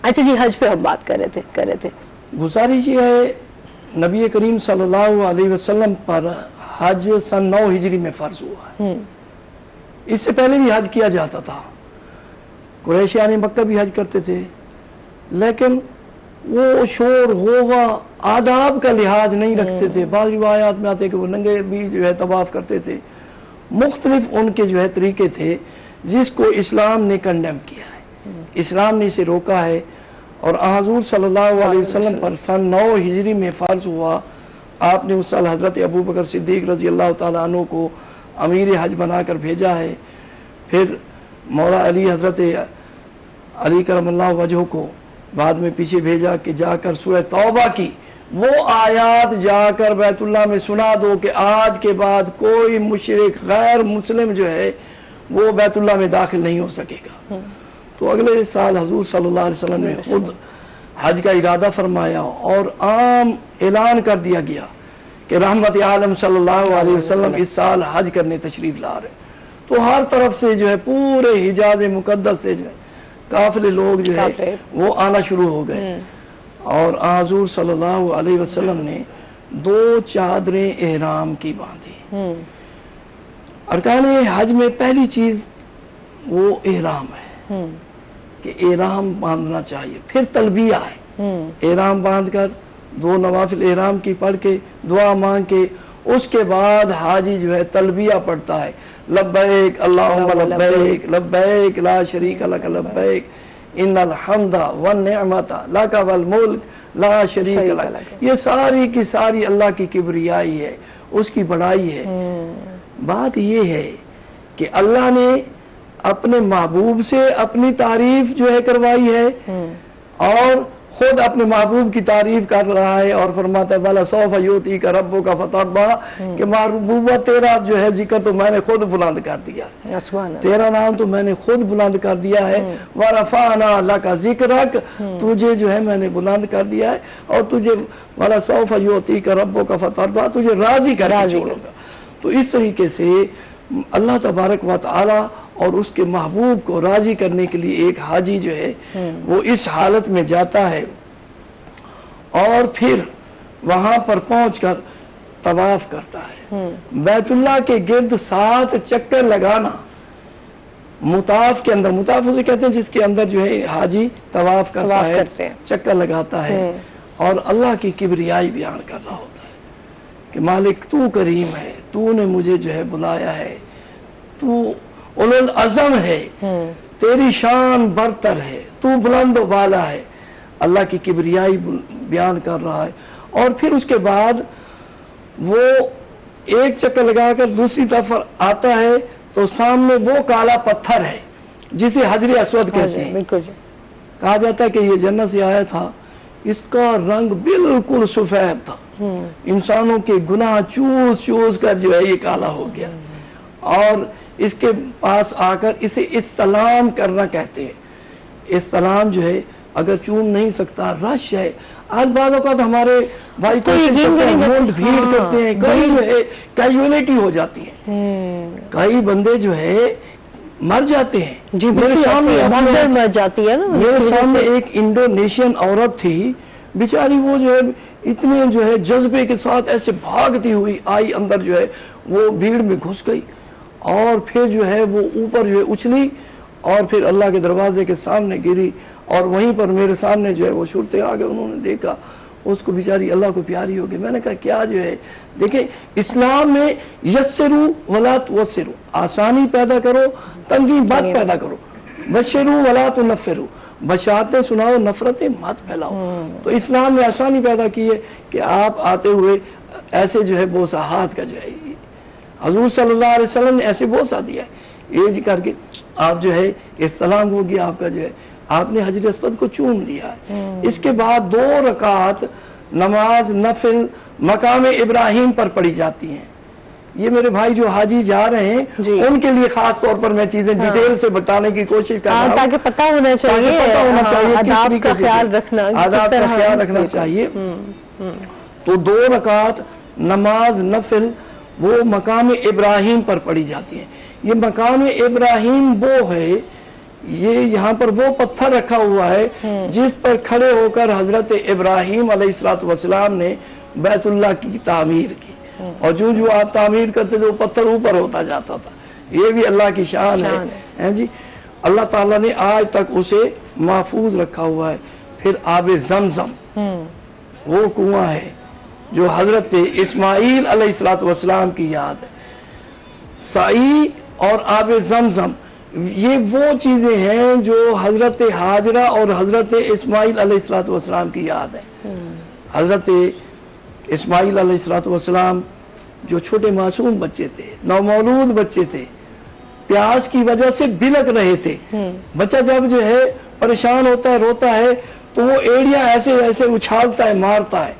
اچھا جی، حج پہ ہم بات کر رہے تھے. گزارش یہ ہے نبی کریم صلی اللہ علیہ وسلم پر حج سن 9 ہجری میں فرض ہوا ہے. اس سے پہلے بھی حج کیا جاتا تھا. قریشیان مکہ بھی حج کرتے تھے، لیکن وہ شور ہووا آداب کا لحاظ نہیں رکھتے تھے. بعض روایات میں آتے کہ وہ ننگے بھی جو ہے طواف کرتے تھے. مختلف ان کے جو ہے طریقے تھے جس کو اسلام نے کنڈیم کیا ہے، اسلام نے اسے روکا ہے. اور حضور صلی اللہ علیہ وسلم پر سن 9 ہجری میں فرض ہوا. آپ نے اس سال حضرت ابو بکر صدیق رضی اللہ تعالیٰ عنہ کو امیر حج بنا کر بھیجا ہے. پھر مولا علی حضرت علی کرم اللہ وجہ کو بعد میں پیچھے بھیجا کہ جا کر سورہ توبہ کی وہ آیات جا کر بیت اللہ میں سنا دو کہ آج کے بعد کوئی مشرک غیر مسلم جو ہے وہ بیت اللہ میں داخل نہیں ہو سکے گا. تو تو اگلے سال حضور صلی اللہ علیہ وسلم نے خود حج کا ارادہ فرمایا اور عام اعلان کر دیا گیا کہ رحمت عالم صلی اللہ علیہ وسلم اس سال حج کرنے تشریف لا رہے. تو ہر طرف سے جو ہے پورے حجاز مقدس سے جو ہے قافلے لوگ جو ہے وہ آنا شروع ہو گئے. اور حضور صلی اللہ علیہ وسلم نے 2 چادریں احرام کی باندھی. ارکان حج میں پہلی چیز وہ احرام ہے کہ احرام باندھنا چاہیے. پھر تلبیہ ہے، احرام باندھ کر 2 نوافل احرام کی پڑھ کے دعا مانگ کے اس کے بعد حاجی جو ہے تلبیہ پڑھتا ہے، لبیک اللہم لبیک لبیک لا شریک لک لبیک ان الحمد والنعمت لک والملک لا شریک لک. یہ ساری کی ساری اللہ کی کبریائی ہے، اس کی بڑائی ہے. بات یہ ہے کہ اللہ نے اپنے محبوب سے اپنی تعریف جو ہے کروائی ہے اور خود اپنے محبوب کی تعریف کر رہا ہے اور فرماتا ہے والا سوف یؤتیک ربک فترضی کہ محبوبہ تیرا جو ہے ذکر تو میں نے خود بلند کر دیا ہے، تیرا نام تو میں نے خود بلند کر دیا ہے. ورفعنا لک ذکرک تجھے جو ہے میں نے بلند کر دیا ہے اور تجھے والا سوف یؤتیک ربک فترضی تجھے راضی کر کے چھوڑوں گا. تو اس طریقے سے اللہ تبارک و تعالی اور اس کے محبوب کو راضی کرنے کے لیے ایک حاجی جو ہے وہ اس حالت میں جاتا ہے اور پھر وہاں پر پہنچ کر طواف کرتا ہے. بیت اللہ کے گرد 7 چکر لگانا مطاف کے اندر، مطاف اسے کہتے ہیں جس کے اندر جو ہے حاجی طواف کرتا ہے، چکر لگاتا ہے اور اللہ کی کبریائی بیان کر رہا ہوتا ہے کہ مالک تو کریم ہے، تو نے مجھے جو ہے بلایا ہے، تو اولو العزم ہے، تیری شان برتر ہے، تو بلند و بالا ہے. اللہ کی کبریائی بیان کر رہا ہے. اور پھر اس کے بعد وہ ایک چکر لگا کر دوسری طرف آتا ہے تو سامنے وہ کالا پتھر ہے جسے حجر اسود کہتے ہیں. کہا جاتا ہے کہ یہ جنت سے آیا تھا، اس کا رنگ بالکل سفید تھا، انسانوں کے گناہ چوس چوس کر جو ہے یہ کالا ہو گیا. اور اس کے پاس آ کر اسے استلام کرنا کہتے ہیں. استلام جو ہے اگر چوم نہیں سکتا، رش ہے. آج بعض اوقات ہمارے بھائی کو بھیڑ کرتے ہیں، کئی جو ہے کیجولیٹی ہو جاتی ہے، کئی بندے جو ہے مر جاتے ہیں. جی میرے سامنے مر جاتی ہے نا. میرے سامنے ایک انڈونیشین عورت تھی، بیچاری وہ جو ہے اتنے جو ہے جذبے کے ساتھ ایسے بھاگتی ہوئی آئی، اندر جو ہے وہ بھیڑ میں گھس گئی اور پھر جو ہے وہ اوپر جو ہے اچھلی اور پھر اللہ کے دروازے کے سامنے گری اور وہیں پر میرے سامنے جو ہے وہ صورتیں آ گئے. انہوں نے دیکھا اس کو بیچاری اللہ کو پیاری ہو گئی. میں نے کہا کیا جو ہے دیکھیں اسلام میں یسرو ولا توسرو، آسانی پیدا کرو تنگی مت پیدا کرو، بشرو ولا تنفرو، بشارتیں سناؤ نفرتیں مت پھیلاؤ. تو اسلام نے آسانی پیدا کی ہے کہ آپ آتے ہوئے ایسے جو ہے بوسہ ہاتھ کا جو ہے حضور صلی اللہ علیہ وسلم نے ایسے بوسہ دیا ہے یہ کر کے آپ جو ہے السلام ہو گیا آپ کا جو ہے آپ نے حجر اسود کو چوم لیا ہے. اس کے بعد 2 رکعت نماز نفل مقام ابراہیم پر پڑھی جاتی ہیں. یہ میرے بھائی جو حاجی جا رہے ہیں ان کے لیے خاص طور پر میں چیزیں ڈیٹیل سے بتانے کی کوشش کر رہا ہوں تاکہ پتہ ہونا چاہیے، آداب کا خیال رکھنا، آداب کا خیال رکھنا چاہیے. تو 2 رکعت نماز نفل وہ مقام ابراہیم پر پڑھی جاتی ہیں. یہ مقام ابراہیم وہ ہے، یہ یہاں پر وہ پتھر رکھا ہوا ہے جس پر کھڑے ہو کر حضرت ابراہیم علیہ السلام نے بیت اللہ کی تعمیر کی اور جو جو آپ تعمیر کرتے تھے وہ پتھر اوپر ہوتا جاتا تھا. یہ بھی اللہ کی شان ہے جی. اللہ تعالیٰ نے آج تک اسے محفوظ رکھا ہوا ہے. پھر آب زمزم وہ کنواں ہے جو حضرت اسماعیل علیہ السلام کی یاد ہے. سعی اور آب زمزم یہ وہ چیزیں ہیں جو حضرت ہاجرہ اور حضرت اسماعیل علیہ السلام کی یاد ہے. حضرت اسماعیل علیہ السلام جو چھوٹے معصوم بچے تھے، نومولود بچے تھے، پیاس کی وجہ سے بلک رہے تھے. بچہ جب جو ہے پریشان ہوتا ہے روتا ہے تو وہ ایڑیاں ایسے ایسے اچھالتا ہے مارتا ہے،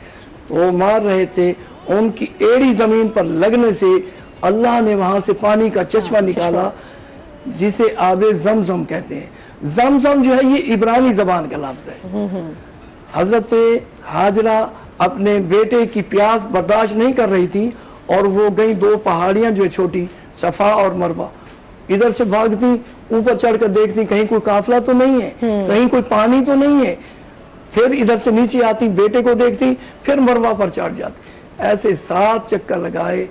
تو وہ مار رہے تھے. ان کی ایڑی زمین پر لگنے سے اللہ نے وہاں سے پانی کا چشمہ نکالا. جسے آب زمزم کہتے ہیں. زمزم جو ہے یہ عبرانی زبان کا لفظ ہے. حضرت ہاجرہ اپنے بیٹے کی پیاس برداشت نہیں کر رہی تھی اور وہ گئی 2 پہاڑیاں جو ہے چھوٹی، صفا اور مروہ. ادھر سے بھاگتی، اوپر چڑھ کر دیکھتی کہیں کوئی قافلہ تو نہیں ہے، کہیں کوئی پانی تو نہیں ہے. پھر ادھر سے نیچے آتی، بیٹے کو دیکھتی، پھر مروہ پر چڑھ جاتی. ایسے 7 چکر لگائے.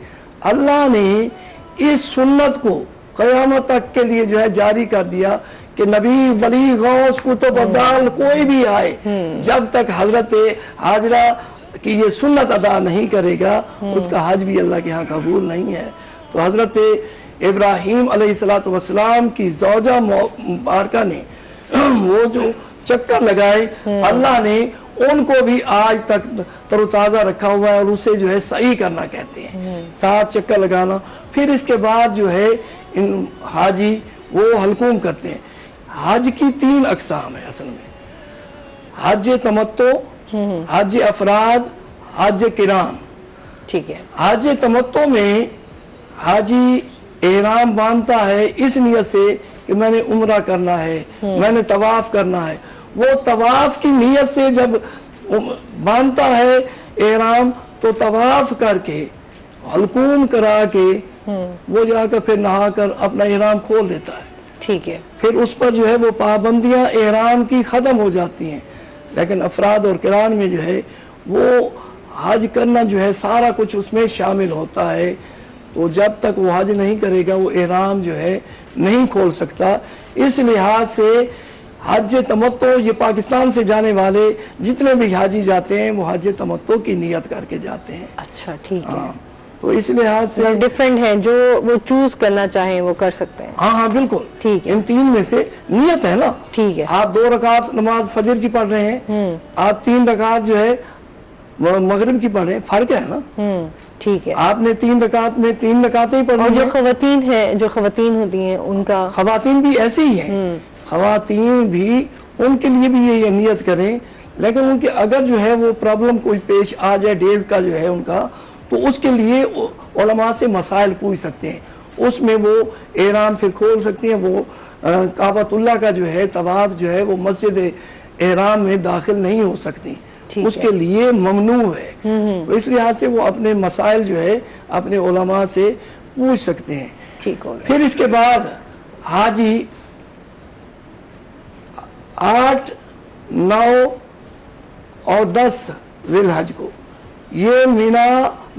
اللہ نے اس سنت کو قیامت تک کے لیے جو ہے جاری کر دیا کہ نبی، ولی، غوث، کتب ابدال کوئی بھی آئے، جب تک حضرت ہاجرہ کی یہ سنت ادا نہیں کرے گا اس کا حج بھی اللہ کے ہاں قبول نہیں ہے. تو حضرت ابراہیم علیہ السلام کی زوجہ مبارکہ نے وہ جو چکر لگائے، اللہ نے ان کو بھی آج تک تر و تازہ رکھا ہوا ہے اور اسے جو ہے صحیح کرنا کہتے ہیں. 7 چکر لگانا. پھر اس کے بعد جو ہے ان حاجی وہ حلقوم کرتے ہیں. حج کی 3 اقسام ہیں اصل میں: حج تمتع، حج افراد، حج قران. ٹھیک ہے. حج تمتع میں حاجی احرام باندھتا ہے اس نیت سے کہ میں نے عمرہ کرنا ہے، میں نے طواف کرنا ہے. وہ طواف کی نیت سے جب باندھتا ہے احرام تو طواف کر کے حلقوم کرا کے وہ جا کر پھر نہا کر اپنا احرام کھول دیتا ہے. ٹھیک ہے. پھر اس پر جو ہے وہ پابندیاں احرام کی ختم ہو جاتی ہیں. لیکن افراد اور قران میں جو ہے وہ حج کرنا جو ہے سارا کچھ اس میں شامل ہوتا ہے. تو جب تک وہ حج نہیں کرے گا وہ احرام جو ہے نہیں کھول سکتا. اس لحاظ سے حج تمتع، یہ پاکستان سے جانے والے جتنے بھی حاجی جاتے ہیں وہ حج تمتع کی نیت کر کے جاتے ہیں. اچھا ٹھیک ہے. تو اس لحاظ سے ڈفرینٹ ہیں، جو وہ چوز کرنا چاہیں وہ کر سکتے ہیں. ہاں بالکل. ٹھیک ہے. ان 3 میں سے نیت ہے نا. ٹھیک ہے. آپ 2 رکعت نماز فجر کی پڑھ رہے ہیں، آپ 3 رکعت جو ہے مغرب کی پڑھ رہے ہیں، فرق ہے نا. ٹھیک ہے. آپ نے 3 رکعت میں 3 رکعتیں ہی پڑھی. اور جو خواتین ہیں، جو خواتین ہوتی ہیں ان کا، خواتین بھی ایسے ہی ہیں. خواتین بھی ان کے لیے بھی یہ نیت کریں. لیکن ان کے اگر جو ہے وہ پرابلم کوئی پیش آ جائے ڈیز کا جو ہے ان کا، تو اس کے لیے علماء سے مسائل پوچھ سکتے ہیں. اس میں وہ احرام پھر کھول سکتے ہیں. وہ کعبۃ اللہ کا جو ہے طواف جو ہے وہ مسجد احرام میں داخل نہیں ہو سکتی، اس کے لیے ممنوع ہے. تو اس لحاظ سے وہ اپنے مسائل جو ہے اپنے علماء سے پوچھ سکتے ہیں. ٹھیک ہو. پھر اس کے بعد حاجی 8، 9 اور 10 ذی الحج کو یہ مینا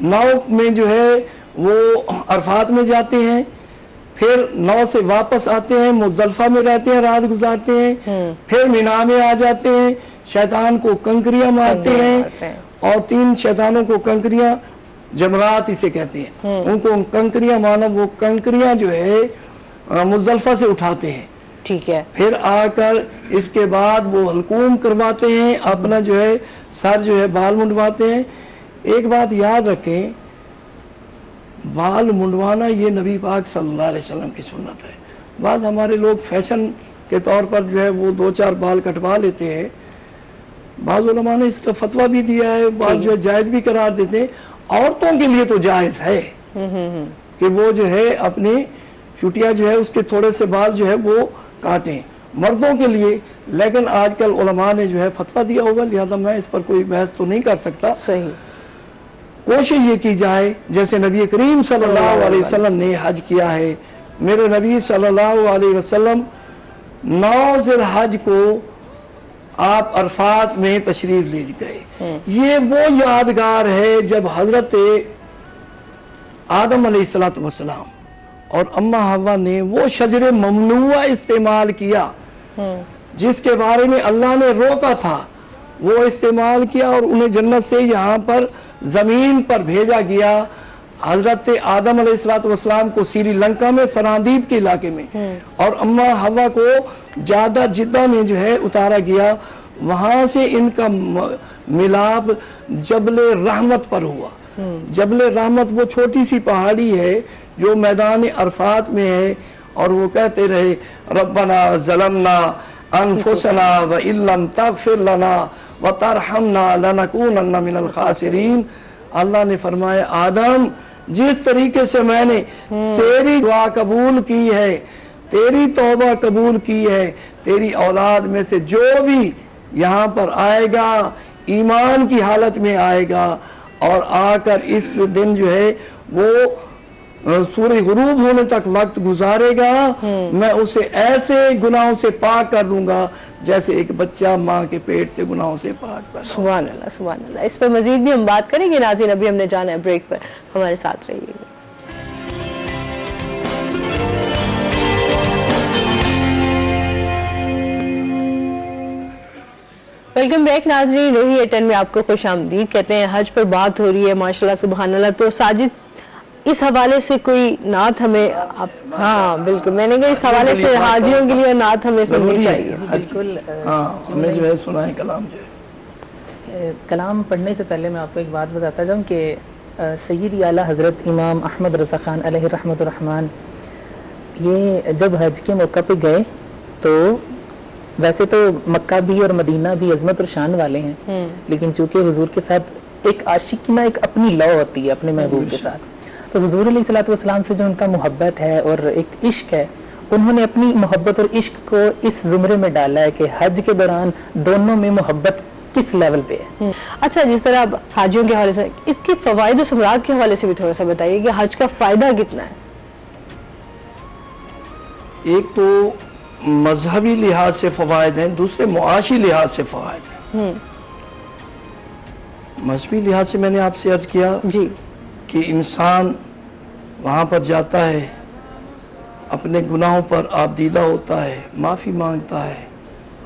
9 میں جو ہے وہ عرفات میں جاتے ہیں. پھر 9 سے واپس آتے ہیں، مزدلفہ میں رہتے ہیں، رات گزارتے ہیں. پھر مینا میں آ جاتے ہیں، شیطان کو کنکریاں مارتے ہیں اور 3 شیطانوں کو کنکریاں، جمرات اسے کہتے ہیں، ان کو کنکریاں مارنا. وہ کنکریاں جو ہے مزدلفہ سے اٹھاتے ہیں. ٹھیک ہے. پھر آ کر اس کے بعد وہ حلقوم کرواتے ہیں، اپنا جو ہے سر جو ہے بال منڈواتے ہیں. ایک بات یاد رکھیں، بال منڈوانا یہ نبی پاک صلی اللہ علیہ وسلم کی سنت ہے. بعض ہمارے لوگ فیشن کے طور پر جو ہے وہ 2-4 بال کٹوا لیتے ہیں. بعض علماء نے اس کا فتویٰ بھی دیا ہے، بعض جو ہے جائز بھی قرار دیتے ہیں. عورتوں کے لیے تو جائز ہے کہ وہ جو ہے اپنی چٹیا جو ہے اس کے تھوڑے سے بال جو ہے وہ کاٹیں، مردوں کے لیے. لیکن آج کل علماء نے جو ہے فتویٰ دیا ہوگا، لہذا میں اس پر کوئی بحث تو نہیں کر سکتا. صحیح. کوشش یہ کی جائے جیسے نبی کریم صلی اللہ علیہ وسلم نے حج کیا ہے. میرے نبی صلی اللہ علیہ وسلم 9 ذی الحج کو آپ عرفات میں تشریف لے گئے. یہ وہ یادگار ہے جب حضرت آدم علیہ السلام اور اما حوا نے وہ شجر ممنوعہ استعمال کیا جس کے بارے میں اللہ نے روکا تھا، وہ استعمال کیا اور انہیں جنت سے یہاں پر زمین پر بھیجا گیا. حضرت آدم علیہ السلام کو سری لنکا میں سراندیپ کے علاقے میں اور اما حوا کو جادہ جدہ میں جو ہے اتارا گیا. وہاں سے ان کا ملاپ جبل رحمت پر ہوا. جبل رحمت وہ چھوٹی سی پہاڑی ہے جو میدان عرفات میں ہے، اور وہ کہتے رہے ربنا ظلمنا انفسنا وان لم تغفر لنا وترحمنا لنکونن من الخاسرین. اللہ نے فرمایا آدم، جس طریقے سے میں نے تیری دعا قبول کی ہے، تیری توبہ قبول کی ہے. تیری اولاد میں سے جو بھی یہاں پر آئے گا ایمان کی حالت میں آئے گا اور آ کر اس دن جو ہے وہ سورج غروب ہونے تک وقت گزارے گا, میں اسے ایسے گناہوں سے پاک کر دوں گا جیسے ایک بچہ ماں کے پیٹ سے گناہوں سے پاک پیدا. سبحان اللہ سبحان اللہ. اس پر مزید بھی ہم بات کریں گے. ناظرین ابھی ہم نے جانا ہے بریک پر, ہمارے ساتھ رہیے گا. ویلکم بیک ناظرین, روہی ایٹن میں آپ کو خوش آمدید کہتے ہیں. حج پر بات ہو رہی ہے ماشاءاللہ سبحان اللہ. تو ساجد اس حوالے سے کوئی نعت ہمیں, ہاں بالکل, میں نے کہا اس حوالے سے حاجیوں کے لیے نعت ہمیں سننی چاہیے. بالکل. ہاں ہمیں جو ہے سنائیں کلام. جو ہے کلام پڑھنے سے پہلے میں آپ کو ایک بات بتاتا جاؤں کہ سیدی اعلیٰ حضرت امام احمد رضا خان علیہ رحمۃ الرحمن یہ جب حج کے موقع پہ گئے تو ویسے تو مکہ بھی اور مدینہ بھی عظمت اور شان والے ہیں, لیکن چونکہ حضور کے ساتھ ایک عاشق کی نا ایک اپنی لو ہوتی ہے اپنے محبوب کے ساتھ, تو حضور علیہ الصلوۃ والسلام سے جو ان کا محبت ہے اور ایک عشق ہے, انہوں نے اپنی محبت اور عشق کو اس زمرے میں ڈالا ہے کہ حج کے دوران دونوں میں محبت کس لیول پہ ہے. اچھا, جس طرح آپ حاجیوں کے حوالے سے اس کے فوائد و ثمرات کے حوالے سے بھی تھوڑا سا بتائیے کہ حج کا فائدہ کتنا ہے. ایک تو مذہبی لحاظ سے فوائد ہیں, دوسرے معاشی لحاظ سے فوائد ہیں. مذہبی لحاظ سے میں نے آپ سے عرض کیا جی کہ انسان وہاں پر جاتا ہے, اپنے گناہوں پر آبدیدہ ہوتا ہے, معافی مانگتا ہے,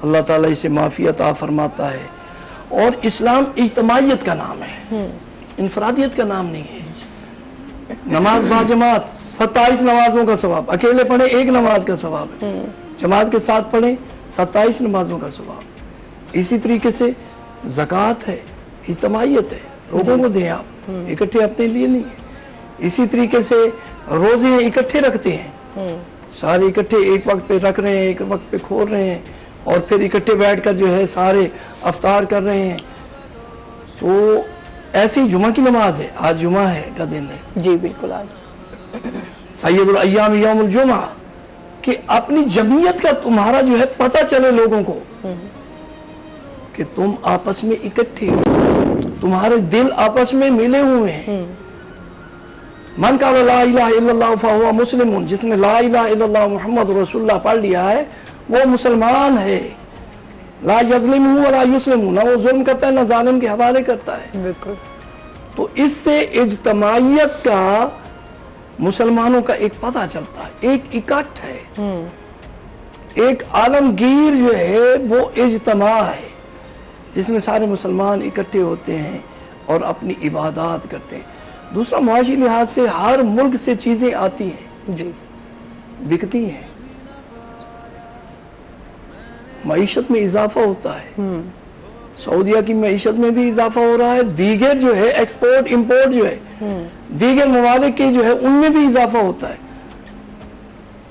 اللہ تعالیٰ اسے معافی عطا فرماتا ہے. اور اسلام اجتماعیت کا نام ہے, انفرادیت کا نام نہیں ہے. نماز باجماعت 27 نمازوں کا ثواب, اکیلے پڑھیں ایک نماز کا ثواب ہے, جماعت کے ساتھ پڑھیں 27 نمازوں کا ثواب. اسی طریقے سے زکوٰۃ ہے, اجتماعیت ہے, لوگوں کو دیں آپ, اکٹھے اپنے لیے نہیں ہے. اسی طریقے سے روزے اکٹھے رکھتے ہیں, سارے اکٹھے ایک وقت پہ رکھ رہے ہیں, ایک وقت پہ کھول رہے ہیں, اور پھر اکٹھے بیٹھ کر جو ہے سارے افطار کر رہے ہیں. تو ایسی جمعہ کی نماز ہے, آج جمعہ ہے کا دن ہے. جی بالکل. آج سید الایام یوم الجمعہ, کہ اپنی جمعیت کا تمہارا جو ہے پتہ چلے لوگوں کو کہ تم آپس میں اکٹھے ہو, تمہارے دل آپس میں ملے ہوئے ہیں. من قال لا الہ الا اللہ فہو مسلم, جس نے لا الہ الا اللہ محمد رسول اللہ پڑھ لیا ہے وہ مسلمان ہے. لا یظلم ولا یسلم, نہ وہ ظلم کرتا ہے نہ ظالم کے حوالے کرتا ہے. بالکل. تو اس سے اجتماعیت کا, مسلمانوں کا ایک پتہ چلتا ہے, ایک اکٹھ ہے, ایک عالمگیر جو ہے وہ اجتماع ہے جس میں سارے مسلمان اکٹھے ہوتے ہیں اور اپنی عبادات کرتے ہیں. دوسرا معاشی لحاظ سے ہر ملک سے چیزیں آتی ہیں, جی بکتی ہیں, معیشت میں اضافہ ہوتا ہے. سعودیہ کی معیشت میں بھی اضافہ ہو رہا ہے, دیگر جو ہے ایکسپورٹ امپورٹ جو ہے دیگر ممالک کے جو ہے ان میں بھی اضافہ ہوتا ہے.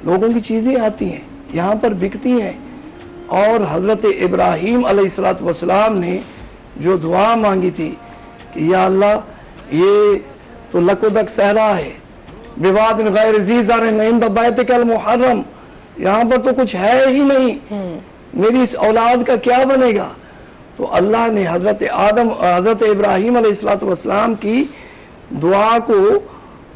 لوگوں کی چیزیں آتی ہیں یہاں پر بکتی ہیں. اور حضرت ابراہیم علیہ الصلوۃ والسلام نے جو دعا مانگی تھی کہ یا اللہ یہ تو لکودک صحرا ہے, بواد غیر ذی زرع عند بیتک المحرم, یہاں پر تو کچھ ہے ہی نہیں, میری اس اولاد کا کیا بنے گا. تو اللہ نے حضرت ابراہیم علیہ الصلوۃ والسلام کی دعا کو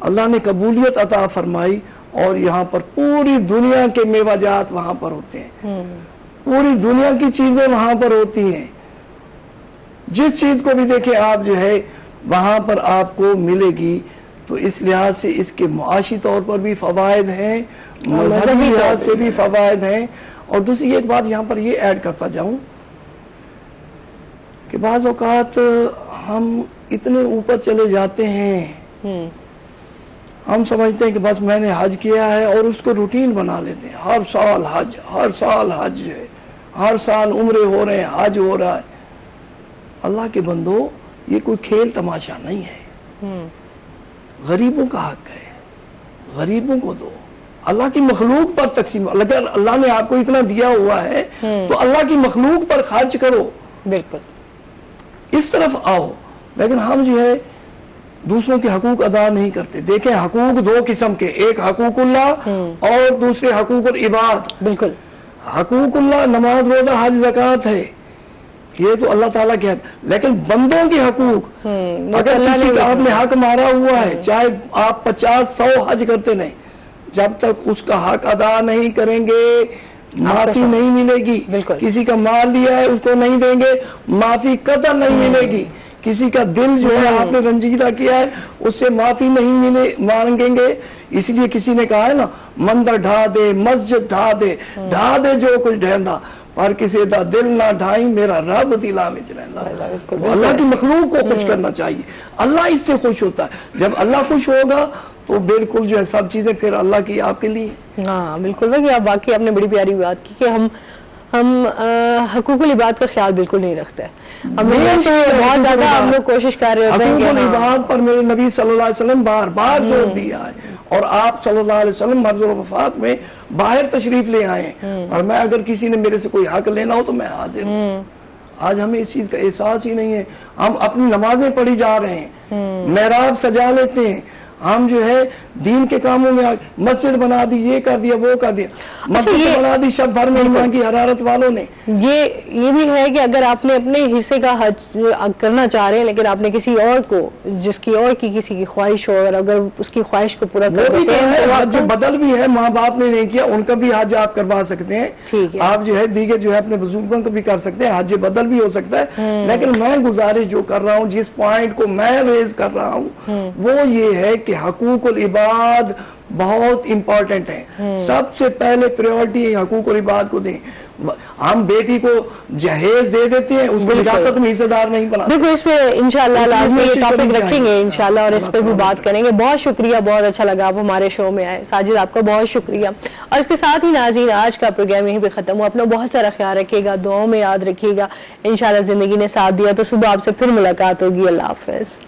اللہ نے قبولیت عطا فرمائی, اور یہاں پر پوری دنیا کے میوہ جات وہاں پر ہوتے ہیں, پوری دنیا کی چیزیں وہاں پر ہوتی ہیں. جس چیز کو بھی دیکھیں آپ جو ہے وہاں پر آپ کو ملے گی. تو اس لحاظ سے اس کے معاشی طور پر بھی فوائد ہیں, مذہبی لحاظ سے بھی فوائد ہیں. اور دوسری ایک بات یہاں پر یہ ایڈ کرتا جاؤں کہ بعض اوقات ہم اتنے اوپر چلے جاتے ہیں, ہم سمجھتے ہیں کہ بس میں نے حج کیا ہے اور اس کو روٹین بنا لیتے ہیں. ہر سال حج, ہر سال حج ہے, ہر سال عمرے ہو رہے ہیں, حج ہو رہا ہے. اللہ کے بندو, یہ کوئی کھیل تماشا نہیں ہے. غریبوں کا حق ہے, غریبوں کو دو. اللہ کی مخلوق پر تقسیم, اگر اللہ نے آپ کو اتنا دیا ہوا ہے تو اللہ کی مخلوق پر خرچ کرو. بالکل. اس طرف آؤ. لیکن ہم جو ہے دوسروں کے حقوق ادا نہیں کرتے. دیکھیں حقوق دو قسم کے, ایک حقوق اللہ اور دوسرے حقوق العباد. بالکل. حقوق اللہ نماز روزہ حج زکوٰۃ ہے, یہ تو اللہ تعالیٰ کے حق, لیکن بندوں کے حقوق اگر کسی کا آپ نے حق مارا ہوا ہے, چاہے آپ 50-100 حج کرتے نہیں, جب تک اس کا حق ادا نہیں کریں گے معافی نہیں ملے گی. کسی کا مال لیا ہے اس کو نہیں دیں گے, معافی قطع نہیں ملے گی. کسی کا دل جو ہے آپ نے رنجیدہ کیا ہے اس سے معافی نہیں مانگیں گے. اس لیے کسی نے کہا ہے نا, مندر ڈھا دے مسجد ڈھا دے جو کچھ ڈھیندا, پر کسی دا دل نہ ڈھائی میرا رب دلا میں رہنا. اللہ کی مخلوق کو خوش کرنا چاہیے, اللہ اس سے خوش ہوتا ہے. جب اللہ خوش ہوگا تو بالکل جو ہے سب چیزیں پھر اللہ کی آپ کے لیے. ہاں بالکل بھائی, آپ واقعی آپ نے بڑی پیاری بات کی کہ ہم حقوق العباد کا خیال بالکل نہیں رکھتے. بہت زیادہ ہم لوگ کوشش کر رہے ہوتے ہیں. حقوق العباد پر میرے نبی صلی اللہ علیہ وسلم بار بار زور دیا ہے, اور آپ صلی اللہ علیہ وسلم مرض وفات میں باہر تشریف لے آئے ہیں, اور میں اگر کسی نے میرے سے کوئی حق لینا ہو تو میں حاضر ہوں. آج ہمیں اس چیز کا احساس ہی نہیں ہے. ہم اپنی نمازیں پڑھی جا رہے ہیں, محراب سجا لیتے ہیں, ہم جو ہے دین کے کاموں میں مسجد بنا دی, یہ کر دیا وہ کر دیا, مسجد بنا دی شب بھر میں ایمان کی حرارت والوں نے. یہ بھی ہے کہ اگر آپ نے اپنے حصے کا حج کرنا چاہ رہے ہیں لیکن آپ نے کسی اور کو جس کی اور کی کسی کی خواہش ہو اور اگر اس کی خواہش کو پورا کر دیتے ہیں, حج بدل بھی ہے, ماں باپ نے نہیں کیا ان کا بھی حج آپ کروا سکتے ہیں. آپ جو ہے دیگر جو ہے اپنے بزرگوں کو بھی کر سکتے ہیں, حج بدل بھی ہو سکتا ہے. لیکن میں گزارش جو کر رہا ہوں, جس پوائنٹ کو میں ریز کر رہا ہوں وہ یہ ہے کہ حقوق العباد بہت امپورٹنٹ ہیں. سب سے پہلے پریورٹی حقوق العباد کو دیں. ہم بیٹی کو جہیز دے دیتے ہیں, اس کو وراثت میں حصہ دار نہیں بناتے. دیکھو اس پہ انشاءاللہ لازمی یہ ٹاپک رکھیں گے انشاءاللہ, اور اس پہ بھی بات کریں گے. بہت شکریہ, بہت اچھا لگا آپ ہمارے شو میں آئے. ساجد آپ کا بہت شکریہ. اور اس کے ساتھ ہی ناظرین آج کا پروگرام یہیں پہ ختم ہوا. اپنا بہت سارا خیال رکھیے گا, دعاؤں میں یاد رکھیے گا. انشاءاللہ زندگی نے ساتھ دیا تو صبح آپ سے پھر ملاقات ہوگی. اللہ حافظ.